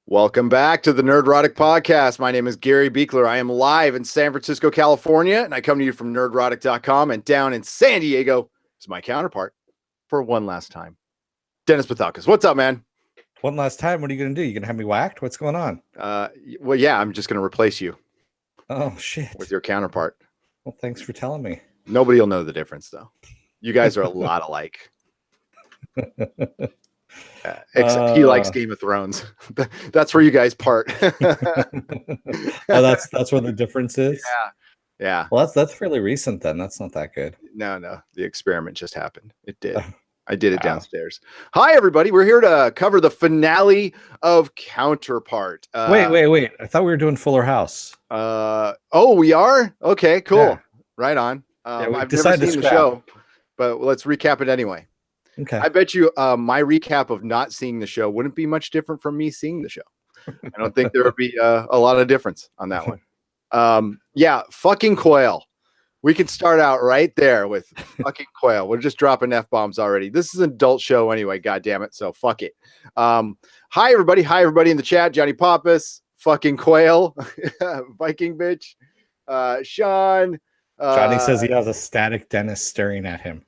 Welcome back to the Nerdrotic Podcast. My name is Gary Buechler. I am live in San Francisco, California, and I come to you from nerdrotic.com, and down in San Diego is my counterpart for one last time, Dennis Bithoulkas. What's up, man? One last time. What are you going to do? You going to have me whacked? What's going on? Well, yeah, I'm just going to replace you. Oh, shit. With your counterpart. Well, thanks for telling me. Nobody will know the difference, though. You guys are a lot alike. Except he likes Game of Thrones. That's where you guys part. that's where the difference is. Yeah. Well, that's fairly recent then. That's not that good. No. The experiment just happened. It did. I did it downstairs. Hi, everybody. We're here to cover the finale of Counterpart. Wait. I thought we were doing Fuller House. Oh, we are? Okay, cool. Yeah. Right on. I've never seen the show, but let's recap it anyway. Okay. I bet you my recap of not seeing the show wouldn't be much different from me seeing the show. I don't think there would be a lot of difference on that one. Yeah, fucking Quail. We could start out right there with fucking Quail. We're just dropping F-bombs already. This is an adult show anyway, God damn it. So fuck it. Hi, everybody. Hi, everybody in the chat. Johnny Pappas, fucking Quail, Viking bitch, Sean. Johnny says he has a static Dennis staring at him.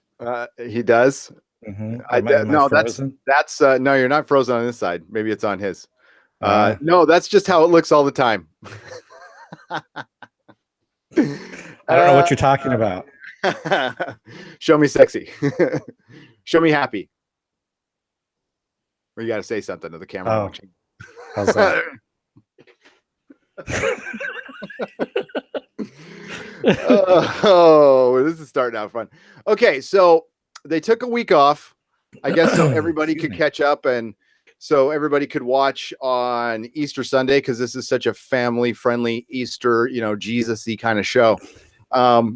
He does. Mm-hmm. No, that's no, you're not frozen on this side. Maybe it's on his. No, that's just how it looks all the time. I don't know what you're talking about. Show me sexy. Show me happy. Or you got to say something to the camera. Watching. How's that? This is starting out fun. Okay, so they took a week off, I guess, so everybody could catch up, and so everybody could watch on Easter Sunday, because this is such a family-friendly Easter, Jesus-y kind of show. Wow,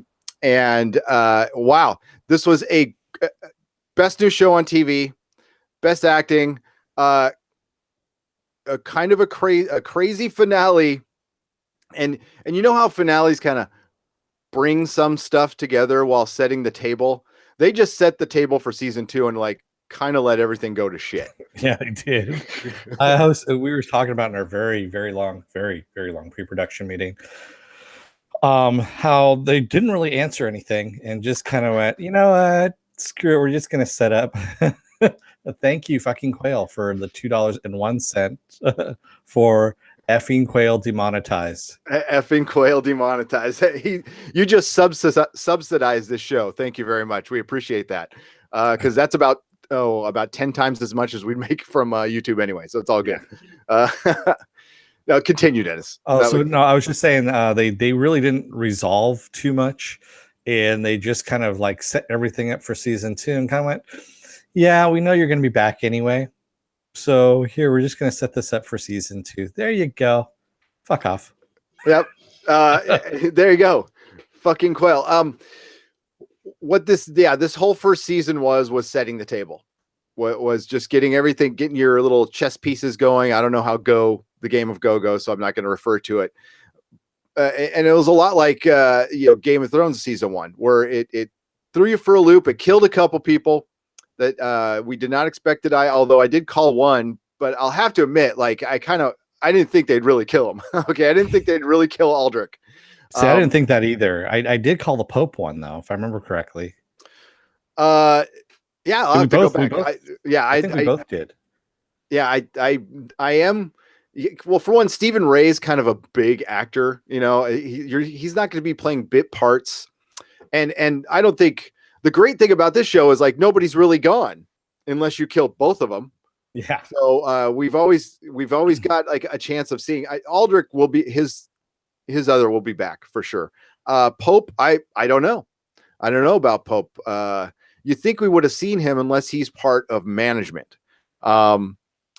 this was a best new show on TV, best acting, a kind of a crazy finale, and you know how finales kind of bring some stuff together while setting the table. They just set the table for season 2 and kind of let everything go to shit. Yeah, they did. We were talking about in our very, very long pre-production meeting, how they didn't really answer anything and just kind of went, you know what, screw it, we're just going to set up. Thank you, fucking Quail, for the $2.01 for effing Quail demonetized. Effing Quail demonetized. You just subsidize this show. Thank you very much. We appreciate that. Because that's about 10 times as much as we'd make from YouTube anyway. So it's all good. Now continue, Dennis. I was just saying they really didn't resolve too much, and they just kind of set everything up for season 2 and kind of went, yeah, we know you're going to be back anyway. So here, we're just going to set this up for season 2. There you go. Fuck off. Yep. There you go. Fucking Quail. What this whole first season was setting the table. What was just getting your little chess pieces going. I don't know how the game of Go goes, so I'm not going to refer to it. And it was a lot like Game of Thrones season 1, where it threw you for a loop. It killed a couple people that we did not expect to die, although I did call one, but I'll have to admit, I didn't think they'd really kill him. Okay, I didn't think they'd really kill Aldrich. See, I didn't think that either. I did call the Pope one, though, if I remember correctly. Yeah, I'll have to go back. I think we both did. Yeah, I am. Well, for one, Stephen Ray's kind of a big actor. He's not going to be playing bit parts, and I don't think. The great thing about this show is nobody's really gone unless you kill both of them. Yeah. So we've always got a chance of seeing Aldrich will be his other will be back for sure. Pope, I don't know. I don't know about Pope. You think we would have seen him unless he's part of management. And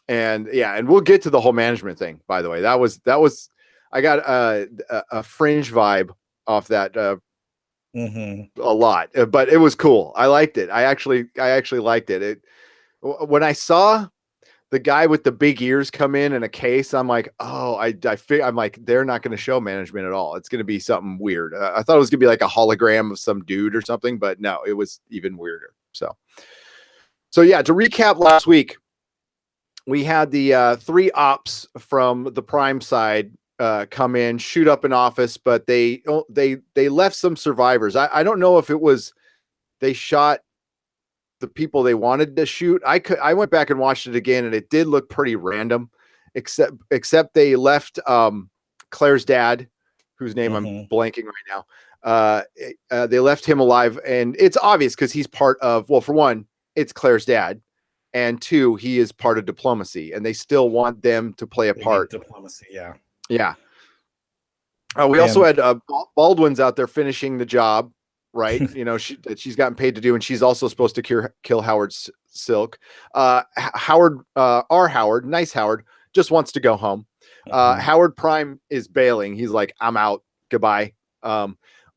we'll get to the whole management thing, by the way. That was I got a Fringe vibe off that a lot, but it was cool. I liked it. I actually liked it. When I saw the guy with the big ears come in a case, I'm like, oh, I'm like, they're not going to show management at all. It's going to be something weird. I thought it was going to be like a hologram of some dude or something, but no, it was even weirder. So yeah, to recap last week, we had the three ops from the Prime side come in, shoot up an office, but they left some survivors. I don't know if it was they shot the people they wanted to shoot. I went back and watched it again, and it did look pretty random, except they left Claire's dad, whose name I'm blanking right now. They left him alive, and it's obvious because he's part of. Well, for one, it's Claire's dad, and two, he is part of diplomacy, and they still want them to play a part. Diplomacy, yeah, yeah. We also had Baldwin's out there finishing the job, right? You know, she's gotten paid to do, and she's also supposed to kill Howard Silk. Howard, nice Howard, just wants to go home. Howard Prime is bailing. He's like, I'm out. Goodbye.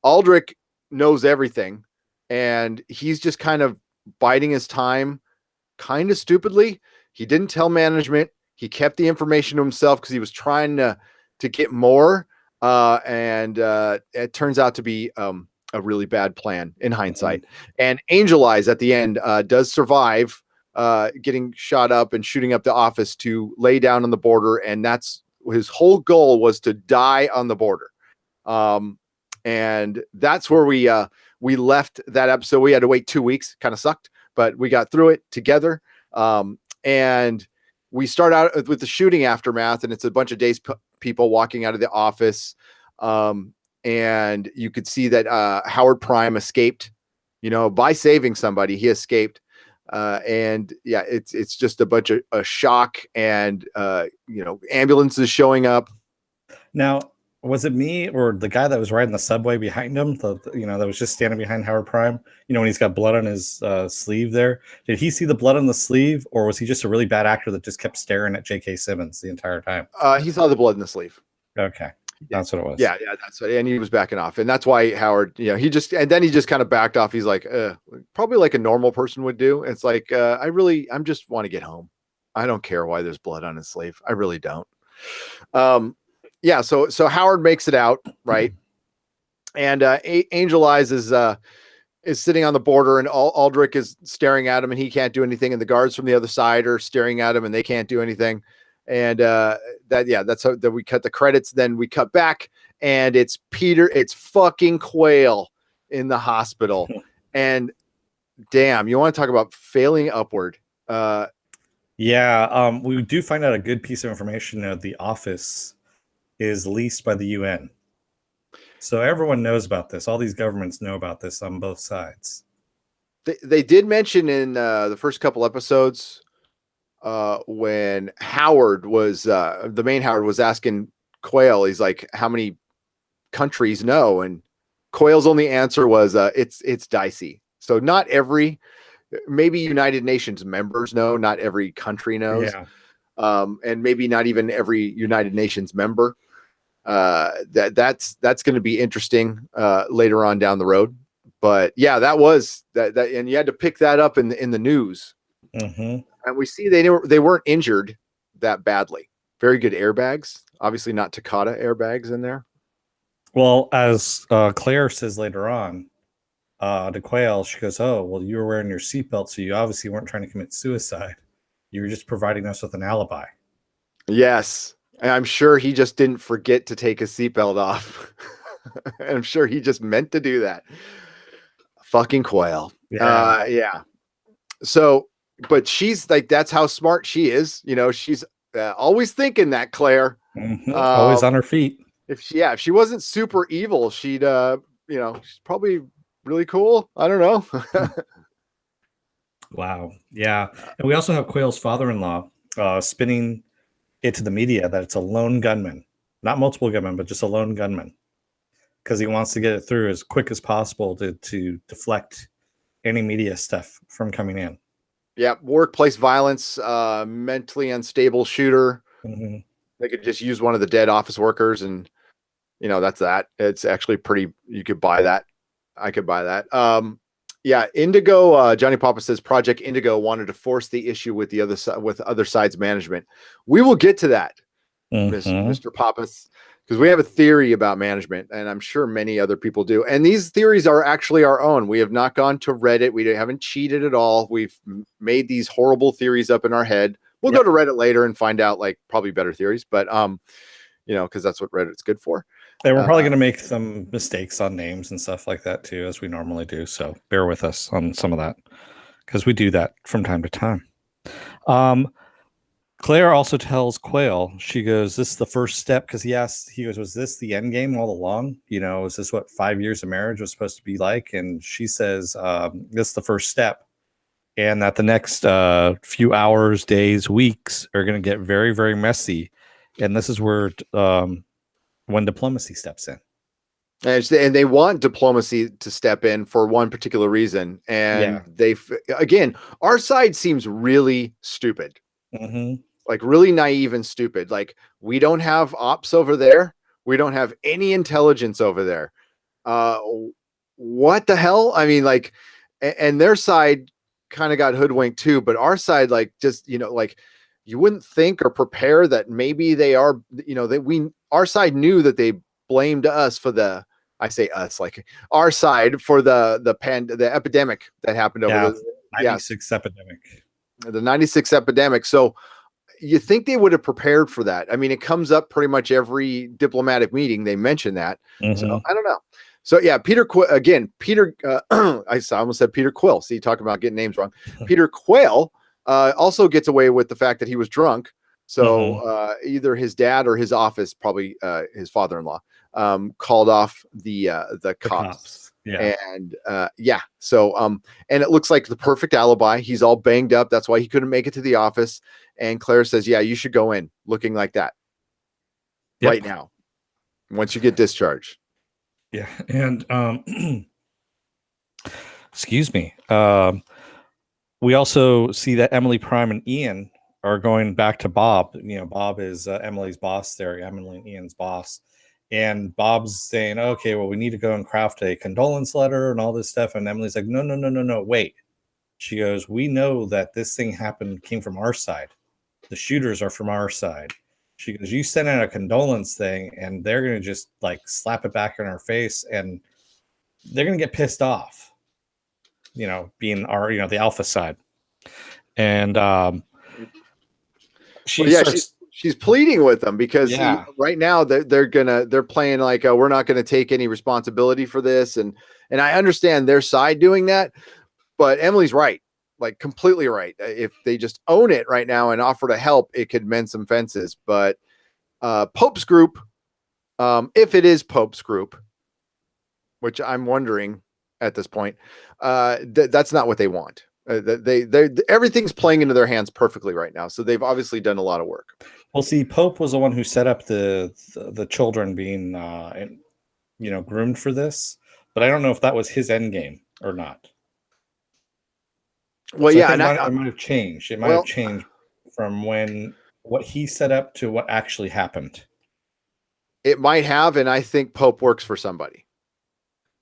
Aldrich knows everything, and he's just kind of biding his time, kind of stupidly. He didn't tell management. He kept the information to himself because he was trying to get more. And it turns out to be a really bad plan in hindsight. And Angel Eyes at the end does survive getting shot up and shooting up the office to lay down on the border, and that's his whole goal, was to die on the border. And that's where we left that episode. We had to wait 2 weeks, kind of sucked, but we got through it together. And we start out with the shooting aftermath, and it's a bunch of days people walking out of the office. And you could see that Howard Prime escaped, you know, by saving somebody. He escaped. And yeah, it's just a bunch of shock, and you know, ambulances showing up. Now, was it me or the guy that was riding the subway behind him, you know, that was just standing behind Howard Prime, you know, when he's got blood on his sleeve there? Did he see the blood on the sleeve, or was he just a really bad actor that just kept staring at J.K. Simmons the entire time? He saw the blood in the sleeve. Okay. That's what it was. Yeah, that's what, and he was backing off, and that's why Howard, you know, he just kind of backed off. He's like, probably like a normal person would do. It's like, I'm just want to get home. I don't care why there's blood on his sleeve. I really don't. Yeah. So Howard makes it out, right? And Angel Eyes is sitting on the border, and Aldrich is staring at him, and he can't do anything. And the guards from the other side are staring at him, and they can't do anything. And that's how that we cut the credits. Then we cut back, and it's fucking Quail in the hospital. And damn, you want to talk about failing upward? Yeah, we do find out a good piece of information that the office is leased by the UN. So everyone knows about this. All these governments know about this on both sides. They did mention in the first couple episodes, when Howard was the main Howard was asking Quail, he's like, how many countries know? And Quail's only answer was it's dicey. So not every, maybe United Nations members know, not every country knows. Yeah. And maybe not even every United Nations member. That's going to be interesting later on down the road. But yeah, that was that and you had to pick that up in the news. And we see they weren't injured that badly. Very good airbags. Obviously not Takata airbags in there. Well, as Claire says later on to Quail, she goes, oh, well, you were wearing your seatbelt, so you obviously weren't trying to commit suicide. You were just providing us with an alibi. Yes. And I'm sure he just didn't forget to take his seatbelt off. I'm sure he just meant to do that. Fucking Quail. Yeah. Yeah. So, but she's like, that's how smart she is. You know, she's always thinking that, Claire. Always on her feet. If she wasn't super evil, she'd, she's probably really cool. I don't know. Wow. Yeah. And we also have Quail's father-in-law spinning it to the media that it's a lone gunman, not multiple gunmen, but just a lone gunman, because he wants to get it through as quick as possible to deflect any media stuff from coming in. Yeah, workplace violence, mentally unstable shooter. They could just use one of the dead office workers, and that's that. It's actually pretty. You could buy that. I could buy that. Yeah, Indigo. Johnny Papa says Project Indigo wanted to force the issue with the other side, with other side's management. We will get to that, Mr. Pappas, because we have a theory about management, and I'm sure many other people do. And these theories are actually our own. We have not gone to Reddit. We haven't cheated at all. We've made these horrible theories up in our head, We'll go to Reddit later and find out like probably better theories, but because that's what Reddit's good for. And we're probably going to make some mistakes on names and stuff like that too, as we normally do. So bear with us on some of that because we do that from time to time. Claire also tells Quail, she goes, "This is the first step," because he goes, "Was this the end game all along? Is this what 5 years of marriage was supposed to be like?" And she says, "This is the first step." And that the next few hours, days, weeks are going to get very, very messy. And this is where when diplomacy steps in. And they want diplomacy to step in for one particular reason. And again, our side seems really stupid. Mm-hmm. Like really naive and stupid. Like we don't have ops over there. We don't have any intelligence over there. What the hell? I mean, like, and their side kind of got hoodwinked too, but our side, like, just, like you wouldn't think or prepare that maybe they are, our side knew that they blamed us for I say us, like our side for the epidemic that happened over the 96 epidemic. The 96 epidemic. So you think they would have prepared for that. I mean, it comes up pretty much every diplomatic meeting. They mention that. Mm-hmm. So I don't know. So yeah, Peter, I almost said Peter Quill. See, talking about getting names wrong. Peter Quail also gets away with the fact that he was drunk. So either his dad or his office, probably his father-in-law, called off the cops. Yeah. And so and it looks like the perfect alibi. He's all banged up. That's why he couldn't make it to the office. And Claire says, "Yeah, you should go in looking like that right now once you get discharged." Yeah. And excuse me. We also see that Emily Prime and Ian are going back to Bob. Bob is Emily's boss there, Emily and Ian's boss. And Bob's saying, "Okay, well, we need to go and craft a condolence letter and all this stuff." And Emily's like, No, wait. She goes, "We know that this thing came from our side. The shooters are from our side." She goes, "You send out a condolence thing and they're going to just like slap it back in our face and they're going to get pissed off, being our, the alpha side." And she's pleading with them because right now they're playing like we're not going to take any responsibility for this, and I understand their side doing that, but Emily's right, like completely right. If they just own it right now and offer to help, it could mend some fences. But Pope's group, if it is Pope's group, which I'm wondering at this point, that's not what they want. They everything's playing into their hands perfectly right now, so they've obviously done a lot of work. Well, see, Pope was the one who set up the children being groomed for this, but I don't know if that was his end game or not. Well, so yeah, it might have changed. It might have changed from what he set up to what actually happened. It might have, and I think Pope works for somebody.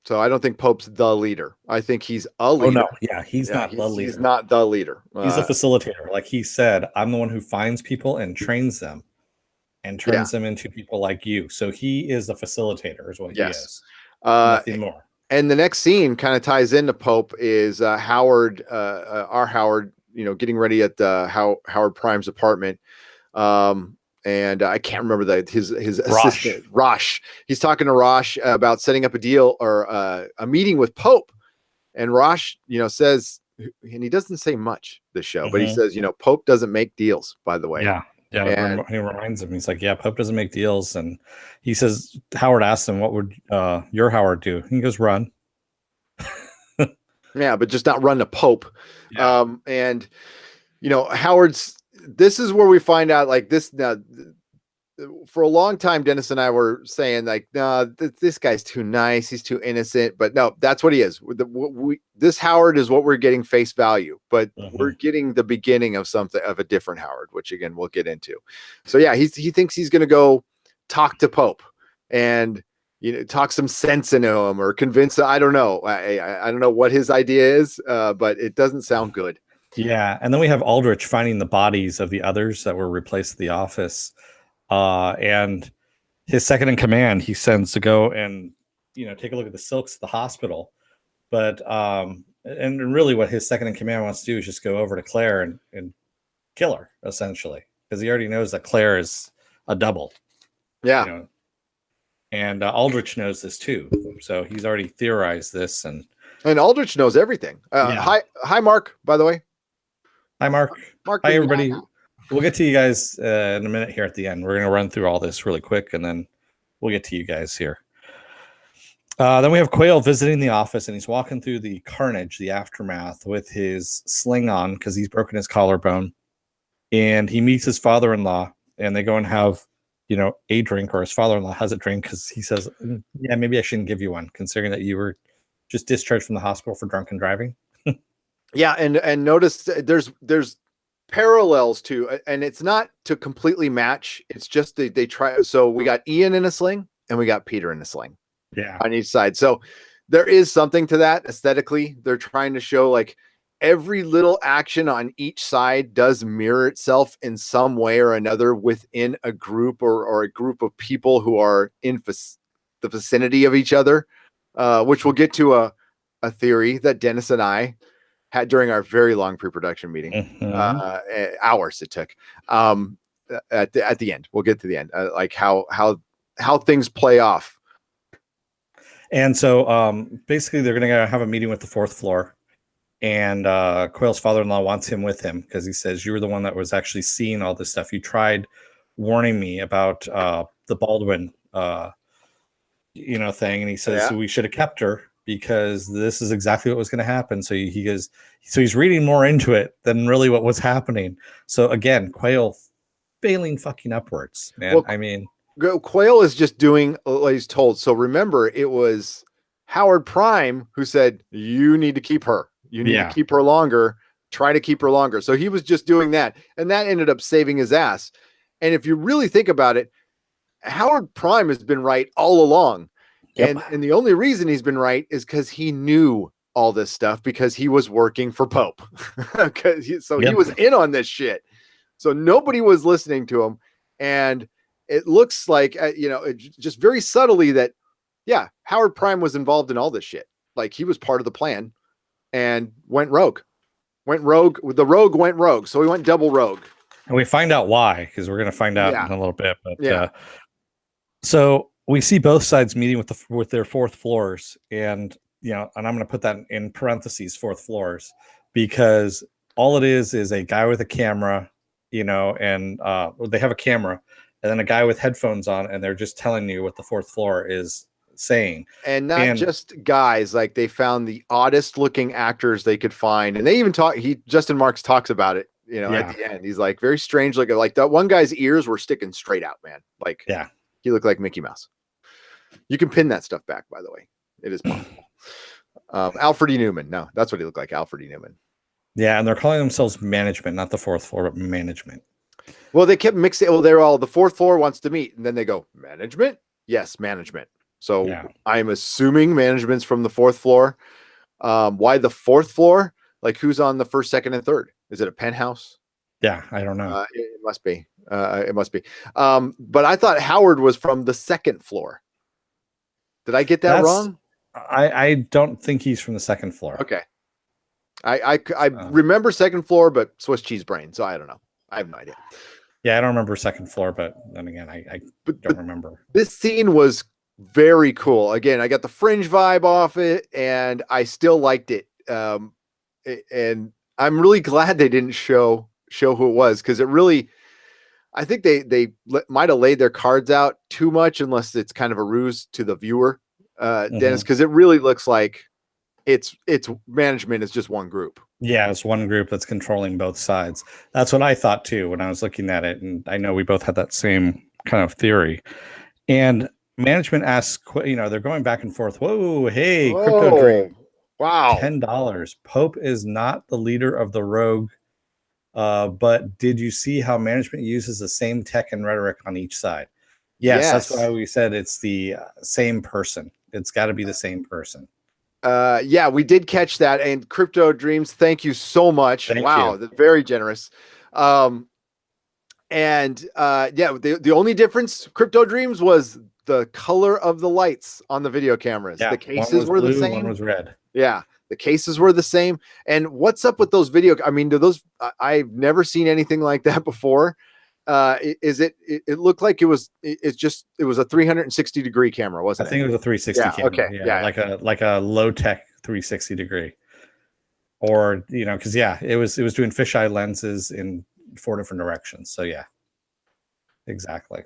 So I don't think Pope's the leader. I think he's a leader. Oh no, yeah, he's not the leader. He's not the leader. He's a facilitator. Like he said, "I'm the one who finds people and trains them and turns them into people like you." So he is the facilitator, is what he is. Nothing more. And the next scene kind of ties into Pope is Howard, our Howard, getting ready at Howard Prime's apartment. And I can't remember his assistant, Rosh. He's talking to Rosh about setting up a deal or a meeting with Pope. And Rosh, says, and he doesn't say much this show, but he says, Pope doesn't make deals, by the way. Yeah. Yeah. And he reminds him, he's like, "Yeah, Pope doesn't make deals." And he says, Howard asks him, "What would your Howard do?" And he goes, "Run." Yeah, but just not run to Pope. Yeah. And, this is where we find out like this. Now, for a long time, Dennis and I were saying like, "No, this guy's too nice. He's too innocent." But no, that's what he is. This Howard is what we're getting face value, but we're getting the beginning of a different Howard, which again, we'll get into. So yeah, he thinks he's going to go talk to Pope and, talk some sense into him or convince. I don't know. I don't know what his idea is, but it doesn't sound good. Yeah. And then we have Aldrich finding the bodies of the others that were replaced at the office. And his second in command, he sends to go and, take a look at the silks at the hospital. But, and really what his second in command wants to do is just go over to Claire and killer, essentially, because he already knows that Claire is a double. Yeah. You know, and Aldrich knows this too, so he's already theorized this. And Aldrich knows everything. Yeah. Hi, Mark. By the way, Hi, Mark. Mark. Hi, everybody. We'll get to you guys in a minute here at the end. We're going to run through all this really quick, and then we'll get to you guys here. Then we have Quayle visiting the office, and he's walking through the carnage, the aftermath, with his sling on because he's broken his collarbone. And he meets his father-in-law, and they go and have, a drink, or his father-in-law has a drink because he says, yeah, maybe I shouldn't give you one, considering that you were just discharged from the hospital for drunken driving. Yeah, and notice there's parallels to, and it's not to completely match. It's just they try. So we got Ian in a sling, and we got Peter in a sling. Yeah, on each side. So there is something to that aesthetically. They're trying to show like every little action on each side does mirror itself in some way or another within a group or a group of people who are in the vicinity of each other, which we'll get to a theory that Dennis and I had during our very long pre-production meeting. Mm-hmm. Hours it took. At the end, we'll get to the end, like how things play off. And so basically they're going to have a meeting with the fourth floor, and Quayle's father-in-law wants him with him because he says, you were the one that was actually seeing all this stuff. You tried warning me about the Baldwin thing. And he says, so we should have kept her because this is exactly what was going to happen. So he goes, so he's reading more into it than really what was happening. So again, Quayle failing fucking upwards, man. Well, I mean, Quayle is just doing what he's told. So remember, it was Howard Prime who said, you need to keep her. You need to keep her longer. Try to keep her longer. So he was just doing that. And that ended up saving his ass. And if you really think about it, Howard Prime has been right all along. Yep. And the only reason he's been right is because he knew all this stuff because he was working for Pope. He was in on this shit. So nobody was listening to him. And it looks like, just very subtly that, Howard Prime was involved in all this shit. Like he was part of the plan and went rogue. The rogue went rogue. So he went double rogue. And we find out why, because we're going to find out in a little bit. But so we see both sides meeting with their fourth floors. And, and I'm going to put that in parentheses, fourth floors, because all it is a guy with a camera, and they have a camera. And then a guy with headphones on, and they're just telling you what the fourth floor is saying. And not just guys, like they found the oddest looking actors they could find. And they even Justin Marks talks about it, at the end. He's like very strange looking. Like that one guy's ears were sticking straight out, man. Like, he looked like Mickey Mouse. You can pin that stuff back, by the way. It is possible. Alfred E. Newman. No, that's what he looked like. Alfred E. Newman. Yeah. And they're calling themselves management, not the fourth floor, but management. Well, they kept mixing. Well, they're all the fourth floor wants to meet, and then they go management. Yes, management. So I'm assuming management's from the fourth floor. Why the fourth floor? Like who's on the first, second, and third? Is it a penthouse? Yeah, I don't know. It must be. It must be. But I thought Howard was from the second floor. Did I get that wrong? I don't think he's from the second floor. Okay. I remember second floor, but Swiss cheese brain. So I don't know. I have no idea. Yeah, I don't remember second floor, but then again, I don't remember. This scene was very cool. Again, I got the Fringe vibe off it, and I still liked it. And I'm really glad they didn't show who it was, because it really, I think they might have laid their cards out too much, unless it's kind of a ruse to the viewer, Dennis, because it really looks like it's management is just one group. Yeah, it's one group that's controlling both sides. That's what I thought too when I was looking at it, and I know we both had that same kind of theory. And management asks, they're going back and forth. Whoa, hey, Crypto Dream. Wow. $10. Pope is not the leader of the rogue, but did you see how management uses the same tech and rhetoric on each side? Yes. That's why we said it's the same person. It's got to be the same person. We did catch that. And Crypto Dreams, thank you so much. Thank you. That's very generous. The only difference, Crypto Dreams, was the color of the lights on the video cameras. The cases were the same. One was red. Yeah, The cases were the same. And what's up with those video? I mean, do those? I've never seen anything like that before. Is it? It looked like it was. It was a 360-degree camera, wasn't I it? think it was a 360 Yeah. camera. Okay. Yeah. Like a low tech 360 degree. Or because it was doing fisheye lenses in 4 different directions. So yeah, exactly.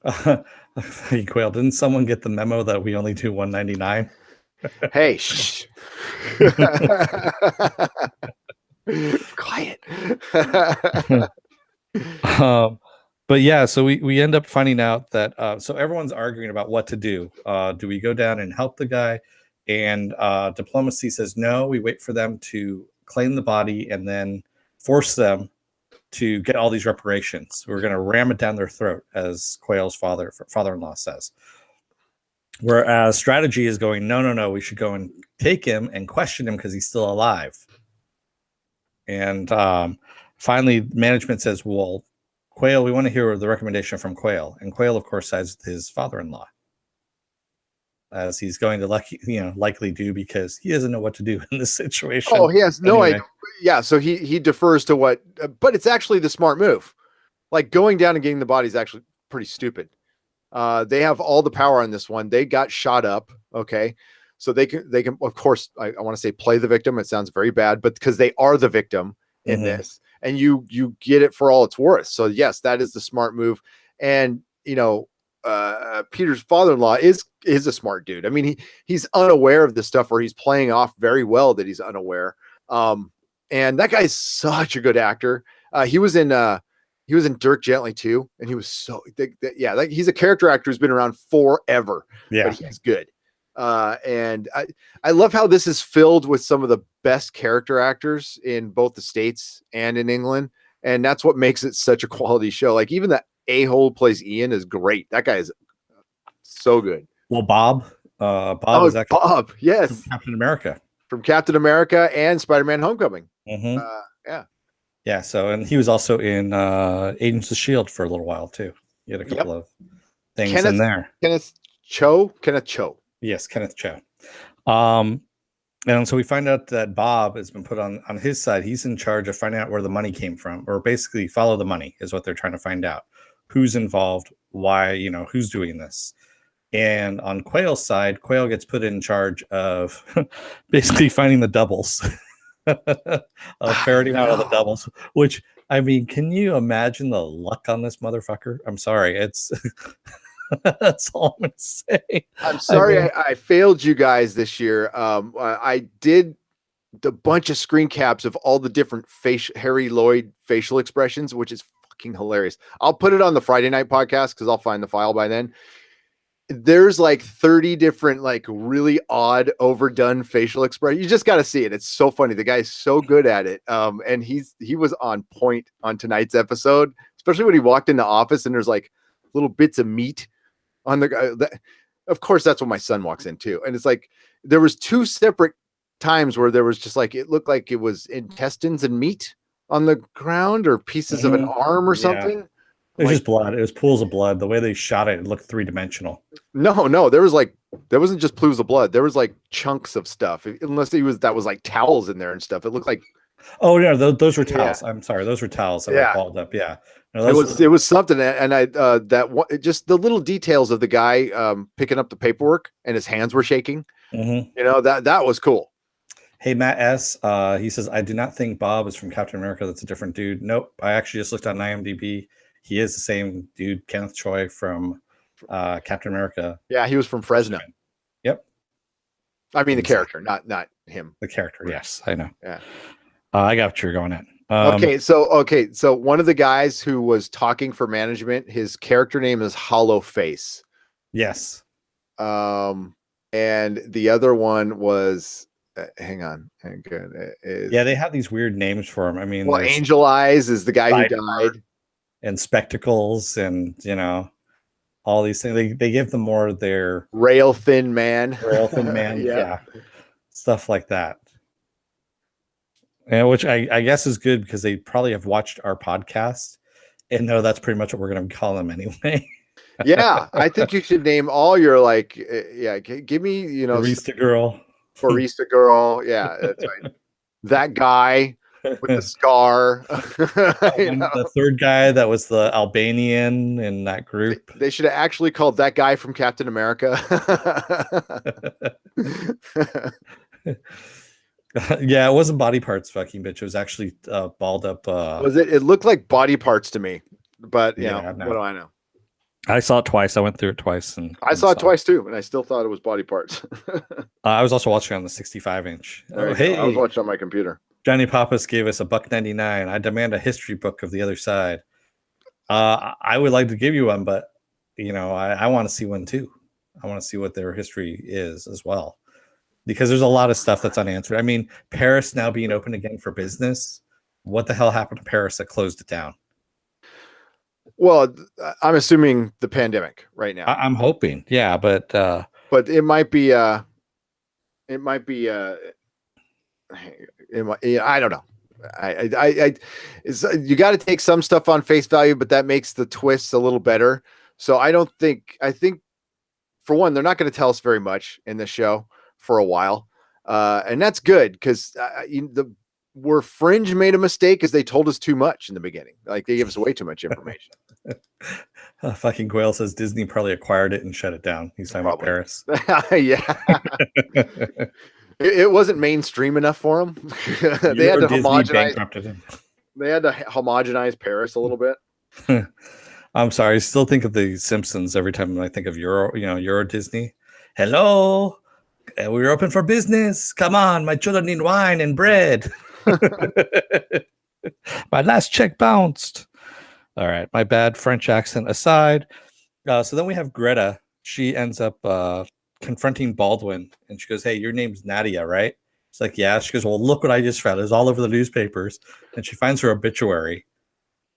Quail, didn't someone get the memo that we only do 199? Hey, shh. Quiet. But yeah, so we end up finding out that so everyone's arguing about what to do. Do we go down and help the guy? And diplomacy says no. We wait for them to claim the body and then force them to get all these reparations. We're going to ram it down their throat, as Quayle's father-in-law says. Whereas strategy is going, no, we should go and take him and question him because he's still alive. And finally, management says, well, Quayle, we want to hear the recommendation from Quayle. And Quayle, of course, sides with his father-in-law, as he's going to likely do, because he doesn't know what to do in this situation. Oh, he has no idea. Yeah, so he defers to what, but it's actually the smart move. Like going down and getting the body is actually pretty stupid. They have all the power on this one. They got shot up. Okay. So they can, of course, I want to say play the victim. It sounds very bad, but because they are the victim in this, and you get it for all it's worth. So yes, that is the smart move. And, Peter's father-in-law is a smart dude. I mean, he's unaware of this stuff, or he's playing off very well that he's unaware. And that guy's such a good actor. He was in Dirk Gently too, and he was so like he's a character actor who's been around forever. Yeah, but he's good. And I love how this is filled with some of the best character actors in both the States and in England, and that's what makes it such a quality show. Like even the a-hole plays Ian is great. That guy is so good. Well, Bob is actually Bob, yes, from Captain America and Spider-Man: Homecoming. Yeah. So, and he was also in Agents of S.H.I.E.L.D. for a little while too. He had a couple of things in there. Kenneth Cho. Yes, Kenneth Cho. And so we find out that Bob has been put on his side. He's in charge of finding out where the money came from, or basically follow the money is what they're trying to find out. Who's involved, why, who's doing this. And on Quayle's side, Quayle gets put in charge of basically finding the doubles, of ferreting out all the doubles, which, I mean, can you imagine the luck on this motherfucker? I'm sorry. It's that's all I'm going to say. I'm sorry I failed you guys this year. I did the bunch of screen caps of all the different Harry Lloyd facial expressions, which is fucking hilarious. I'll put it on the Friday night podcast because I'll find the file by then. There's like 30 different, like really odd, overdone facial expressions. You just got to see it. It's so funny. The guy's so good at it. And he was on point on tonight's episode, especially when he walked in the office and there's like little bits of meat on the guy. Of course, that's when my son walks in too. And it's like, there was 2 separate times where there was just like, it looked like it was intestines and meat on the ground, or pieces of an arm or something. It was just blood. It was pools of blood. The way they shot it, it looked 3-dimensional. No, there wasn't just pools of blood. There was like chunks of stuff. Unless that was like towels in there and stuff. It looked like, oh yeah, those were towels. I'm sorry, those were towels that were balled up. Yeah, no, it was something. And just the little details of the guy picking up the paperwork and his hands were shaking. That was cool. Hey, Matt S. He says, I do not think Bob is from Captain America. That's a different dude. Nope. I actually just looked on IMDb. He is the same dude, Kenneth Choi from Captain America. Yeah, he was from Fresno. Yep. I mean, the character, not him. The character, yes, I know. Yeah. I got what you're going at. So one of the guys who was talking for management, his character name is Hollow Face. Yes. And the other one was hang on. Yeah, they have these weird names for him. I mean, Angel Eyes is the guy who died. And spectacles, and all these things. They give them more of their rail thin man, yeah, stuff like that. And which I guess is good, because they probably have watched our podcast and know that's pretty much what we're going to call them anyway. Yeah, I think you should name all your give me Barista Girl, Barista girl. Yeah, that's right. That guy with the scar. The third guy that was the Albanian in that group. They should have actually called that guy from Captain America. Yeah, it wasn't body parts fucking bitch. It was actually balled up. Was it? It looked like body parts to me, but you know, no. what do I know? I saw it twice. I went through it twice, and I saw it twice too, and I still thought it was body parts. I was also watching on the 65-inch. Oh, hey, I was watching on my computer. Johnny Pappas gave us $1.99. I demand a history book of the other side. I would like to give you one, but you know, I want to see one too. I want to see what their history is as well, because there's a lot of stuff that's unanswered. I mean, Paris now being open again for business. What the hell happened to Paris that closed it down? Well, I'm assuming the pandemic right now. I'm hoping, yeah, but it might be. I don't know. You got to take some stuff on face value, but that makes the twists a little better. So I think for one, they're not going to tell us very much in the show for a while. And that's good because where Fringe made a mistake is they told us too much in the beginning. Like they gave us way too much information. Fucking Quail says Disney probably acquired it and shut it down. He's talking about Paris. Yeah. It wasn't mainstream enough for them. They had to homogenize. They had to homogenize Paris a little bit. I'm sorry. I still think of the Simpsons every time I think of Euro Disney. Hello, we're open for business. Come on, my children need wine and bread. My last check bounced. All right, my bad French accent aside. So then we have Greta. She ends up confronting Baldwin, and she goes, "Hey, your name's Nadia, right?" It's like, "Yeah." She goes, "Well, look what I just found. It's all over the newspapers." And she finds her obituary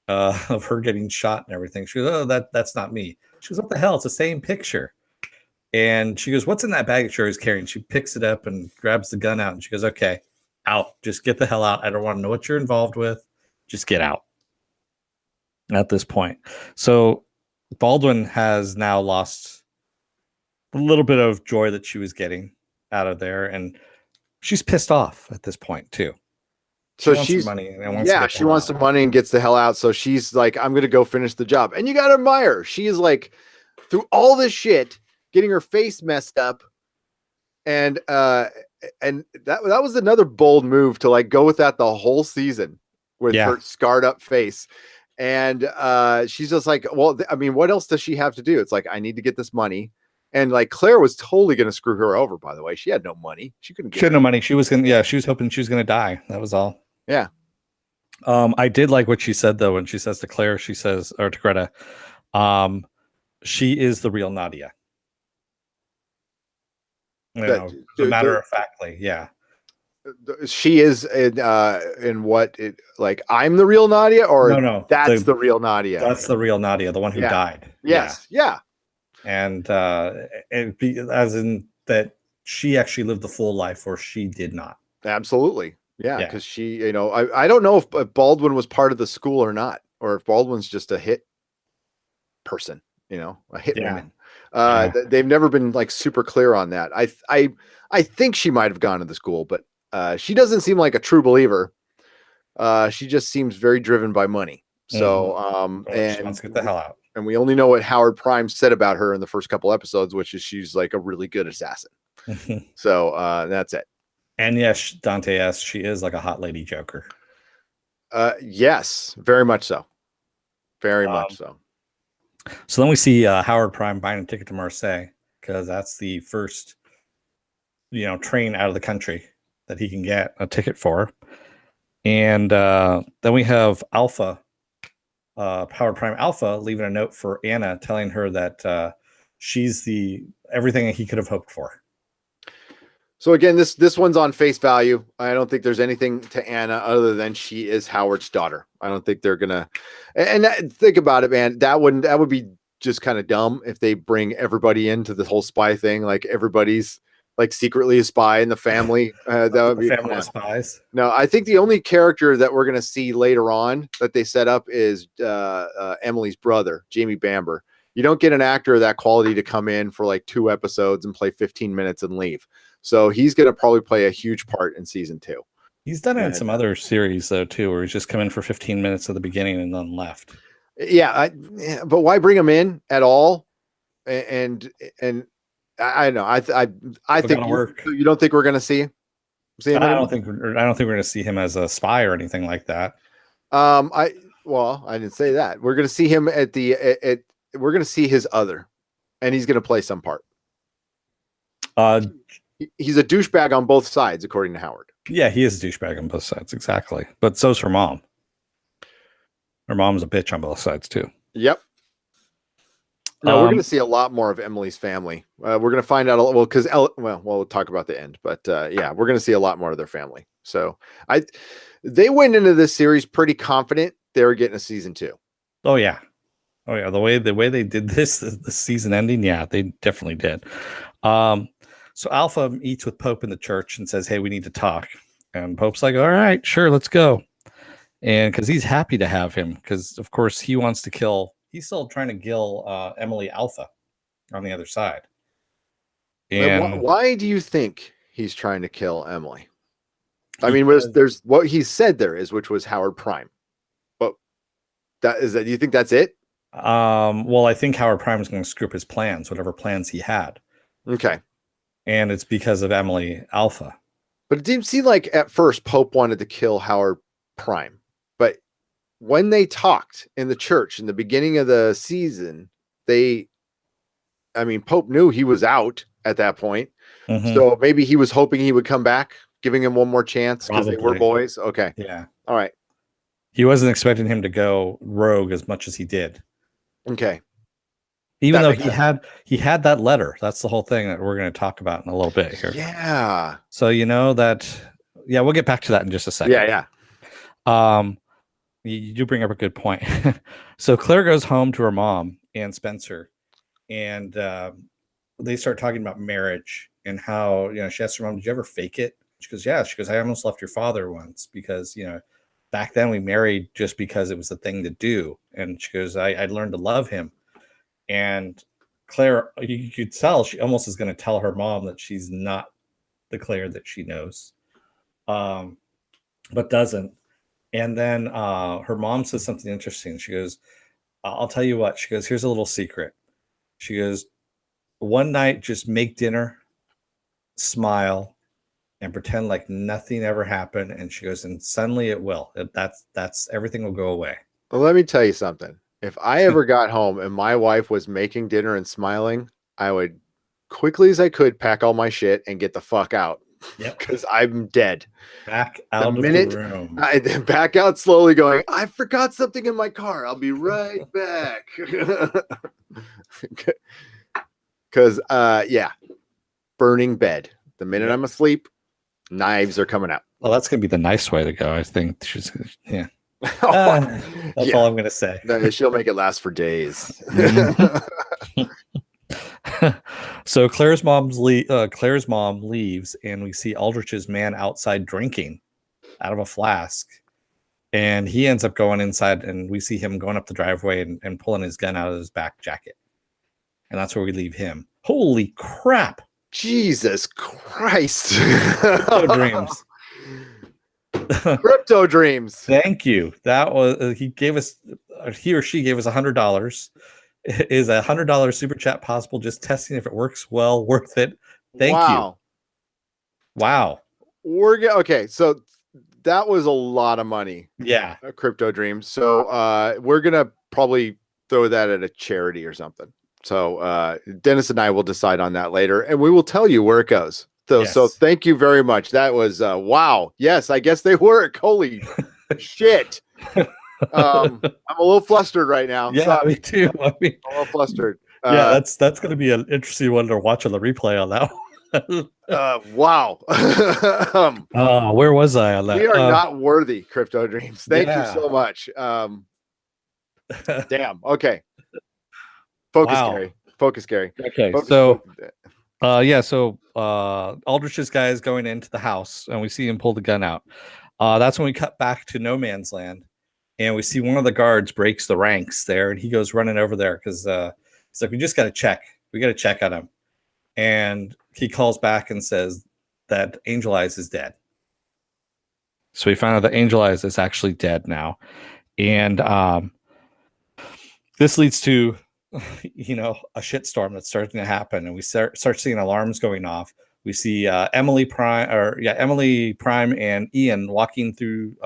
of her getting shot and everything. She goes, "Oh, that's not me." She goes, "What the hell? It's the same picture." And she goes, "What's in that bag that Sherry's carrying?" She picks it up and grabs the gun out, and she goes, "Okay, out. Just get the hell out. I don't want to know what you're involved with. Just get out." At this point, so Baldwin has now lost a little bit of joy that she was getting out of there, and she's pissed off at this point too. So she's money. She wants some money and gets the hell out. So she's like, "I'm going to go finish the job." And you got to admire her. She is like, through all this shit, getting her face messed up, and that was another bold move to like go with that the whole season with her scarred up face. And she's just like, well, I mean, what else does she have to do? It's like, I need to get this money. And like Claire was totally going to screw her over, by the way. She had no money. She had no money. She was hoping she was going to die. That was all. Yeah. I did like what she said, though, when she says to Claire, or to Greta, she is the real Nadia. Matter of factly, yeah. She is in what it like I'm the real Nadia, or no, that's the real Nadia. That's the real Nadia, the one who died. Yes, yeah. And as in that she actually lived the full life, or she did not. Absolutely, yeah. Because she, I don't know if Baldwin was part of the school or not, or if Baldwin's just a hit person, a hit woman. They've never been like super clear on that. I think she might have gone to the school, but she doesn't seem like a true believer. She just seems very driven by money. So, and she wants to get the hell out. And we only know what Howard Prime said about her in the first couple episodes, which is she's like a really good assassin. So that's it. And yes, Dante asks, she is like a hot lady Joker. Yes, very much so. Very much so. So then we see Howard Prime buying a ticket to Marseille, because that's the first, train out of the country that he can get a ticket for. And then we have Alpha, Howard Prime Alpha, leaving a note for Anna, telling her that she's everything he could have hoped for. So again, this one's on face value. I don't think there's anything to Anna other than she is Howard's daughter. I don't think they're gonna. And think about it, man. That would be just kind of dumb if they bring everybody into the whole spy thing. Like everybody's like secretly a spy in the family. That would be family of spies. No, I think the only character that we're gonna see later on that they set up is Emily's brother, Jamie Bamber. You don't get an actor of that quality to come in for like 2 episodes and play 15 minutes and leave. So he's going to probably play a huge part in season 2. He's done it in some other series though too, where he's just come in for 15 minutes at the beginning and then left. Yeah, but why bring him in at all? And I know I think you don't think we're going to see him anymore? I don't think we're going to see him as a spy or anything like that. I didn't say that. We're going to see him we're going to see his other, and he's going to play some part. He's a douchebag on both sides, according to Howard. Yeah, he is a douchebag on both sides, exactly. But so's her mom. Her mom's a bitch on both sides too. Yep. No, we're going to see a lot more of Emily's family. We're going to find out because we'll talk about the end, but yeah, we're going to see a lot more of their family. So they went into this series pretty confident they were getting a season 2. Oh yeah. The way they did this season ending, yeah, they definitely did. So Alpha meets with Pope in the church and says, "Hey, we need to talk." And Pope's like, "All right, sure, let's go." And because he's happy to have him, because of course he wants to kill. He's still trying to kill Emily Alpha on the other side. And why do you think he's trying to kill Emily? I mean, there's what he said which was Howard Prime. But do you think that's it? Well, I think Howard Prime is going to screw up his plans, whatever plans he had. Okay. And it's because of Emily Alpha. But it didn't seem like at first Pope wanted to kill Howard Prime. But when they talked in the church in the beginning of the season, Pope knew he was out at that point. Mm-hmm. So maybe he was hoping he would come back, giving him one more chance because they were boys. Okay. Yeah. All right. He wasn't expecting him to go rogue as much as he did. Okay. Even though he had that letter. That's the whole thing that we're going to talk about in a little bit here. Yeah. So we'll get back to that in just a second. Yeah. You do bring up a good point. So Claire goes home to her mom and Spencer, and they start talking about marriage and how, she asks her mom, "Did you ever fake it?" She goes, "Yeah." She goes, "I almost left your father once because, back then we married just because it was the thing to do." And she goes, I learned to love him. And Claire, you could tell she almost is going to tell her mom that she's not the Claire that she knows, but doesn't. And then her mom says something interesting. She goes, "I'll tell you what." She goes, "Here's a little secret." She goes, "One night, just make dinner, smile, and pretend like nothing ever happened." And she goes, "And suddenly it will. That's everything will go away." Well, let me tell you something. If I ever got home and my wife was making dinner and smiling, I would quickly as I could pack all my shit and get the fuck out. Yep. Because I'm dead. Back out of the room. I back out slowly going, "I forgot something in my car. I'll be right back." Because, burning bed. The minute I'm asleep, knives are coming out. Well, that's going to be the nice way to go. I think she's, yeah. That's all I'm going to say. She'll make it last for days. So Claire's mom leaves, and we see Aldrich's man outside drinking out of a flask, and he ends up going inside, and we see him going up the driveway and pulling his gun out of his back jacket, and that's where we leave him. Holy crap! Jesus Christ! Dreams. Crypto dreams. Thank you. That was he or she gave us $100. Is $100 super chat possible? Just testing if it works well. Worth it. Thank you. Wow. Okay. So that was a lot of money. Yeah. Crypto dreams. So we're gonna probably throw that at a charity or something. So Dennis and I will decide on that later, and we will tell you where it goes. So thank you very much. That was wow. Yes, I guess they work. Holy shit. I'm a little flustered right now. Yeah, me too. I'm a little flustered. Yeah, that's going to be an interesting one to watch on the replay on that one. Wow. Where was I on that? We are not worthy, Crypto Dreams. Thank you so much. Damn. Okay. Focus, Gary. Okay. So Aldrich's guy is going into the house, and we see him pull the gun out. That's when we cut back to no man's land, and we see one of the guards breaks the ranks there, and he goes running over there because It's like, we just got to check. We got to check on him. And he calls back and says that Angel Eyes is dead. So we found out that Angel Eyes is actually dead now. And this leads to, you know, a shitstorm that's starting to happen. And we start seeing alarms going off. We see Emily Prime and Ian walking through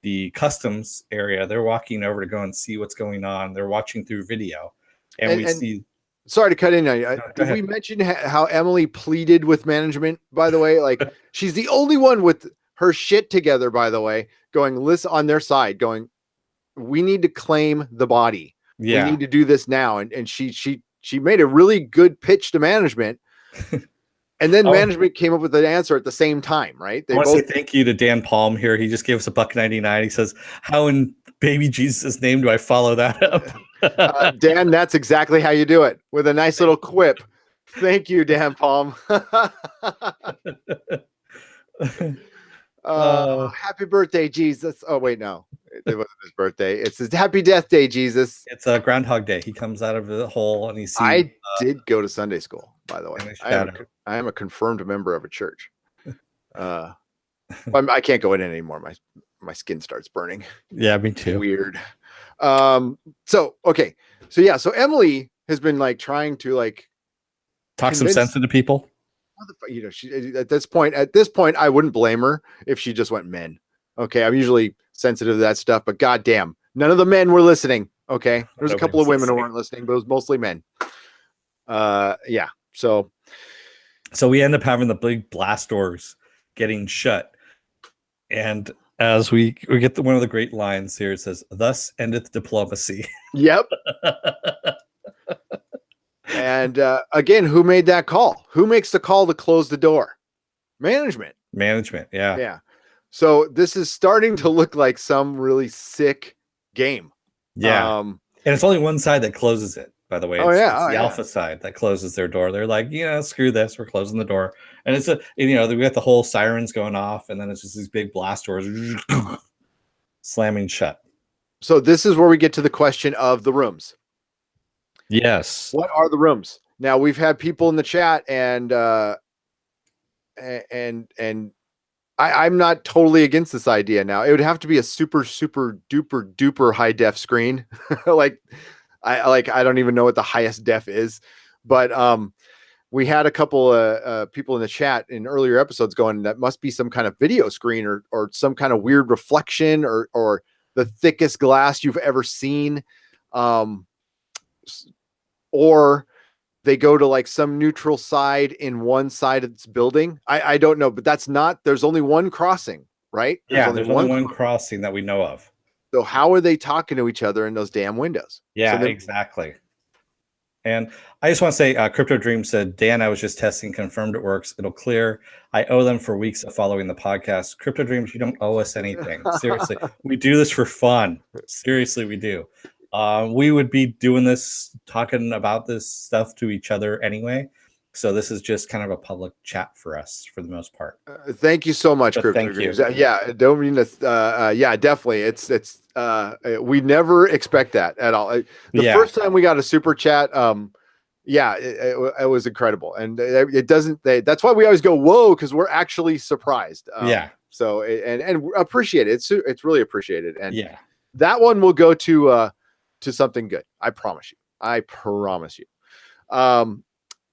the customs area. They're walking over to go and see what's going on. They're watching through video. And we see... Sorry to cut in. Did we mention how Emily pleaded with management, by the way? Like, she's the only one with her shit together, by the way, going, listen, on their side, going, we need to claim the body. Yeah. We need to do this now. And she made a really good pitch to management. And then management came up with an answer at the same time, right? I want to say thank you to Dan Palm here. He just gave us $1.99. He says, how in baby Jesus' name do I follow that up? Dan, that's exactly how you do it, with a nice little quip. Thank you, Dan Palm. Happy birthday, Jesus. Oh, wait, no. It wasn't his birthday. It's his happy death day, Jesus. It's a Groundhog Day. He comes out of the hole and he sees... I did go to Sunday school, by the way. I am a confirmed member of a church. I can't go in anymore. My skin starts burning. Yeah, me too. Weird. So Emily has been like trying to like talk some sense into people. You know, she at this point, I wouldn't blame her if she just went men. Okay, I'm usually sensitive to that stuff, but goddamn, none of the men were listening. Okay, there's a couple of women who weren't listening, but it was mostly men. Yeah. So we end up having the big blast doors getting shut, and as we get one of the great lines here, it says, "Thus endeth diplomacy." Yep. And again, who made that call? Who makes the call to close the door? Management. Yeah. Yeah. So this is starting to look like some really sick game. Yeah. And it's only one side that closes it, by the way. It's the Alpha side that closes their door. They're like, screw this. We're closing the door. And it's we got the whole sirens going off, and then it's just these big blast doors slamming shut. So this is where we get to the question of the rooms. Yes. What are the rooms? Now, we've had people in the chat, and I'm not totally against this idea. Now, it would have to be a super, super duper duper high def screen. I don't even know what the highest def is, but we had a couple of people in the chat in earlier episodes going, that must be some kind of video screen or some kind of weird reflection or the thickest glass you've ever seen. Or they go to like some neutral side in one side of this building. I don't know, but there's only one crossing, right? There's only one crossing that we know of. So how are they talking to each other in those damn windows? Yeah, exactly. And I just want to say, Crypto Dream said, Dan, I was just testing, confirmed it works. It'll clear. I owe them for weeks of following the podcast. Crypto Dreams, you don't owe us anything. Seriously, we do this for fun. Seriously, we do. We would be doing this, talking about this stuff to each other anyway. So this is just kind of a public chat for us for the most part. Thank you so much, Crypto Dreams. Yeah, don't mean to. Yeah, definitely. It's we never expect that at all. The first time we got a super chat, it was incredible, and it doesn't. That's why we always go whoa, because we're actually surprised. So and appreciate it. It's really appreciated, and that one will go to something good. I promise you.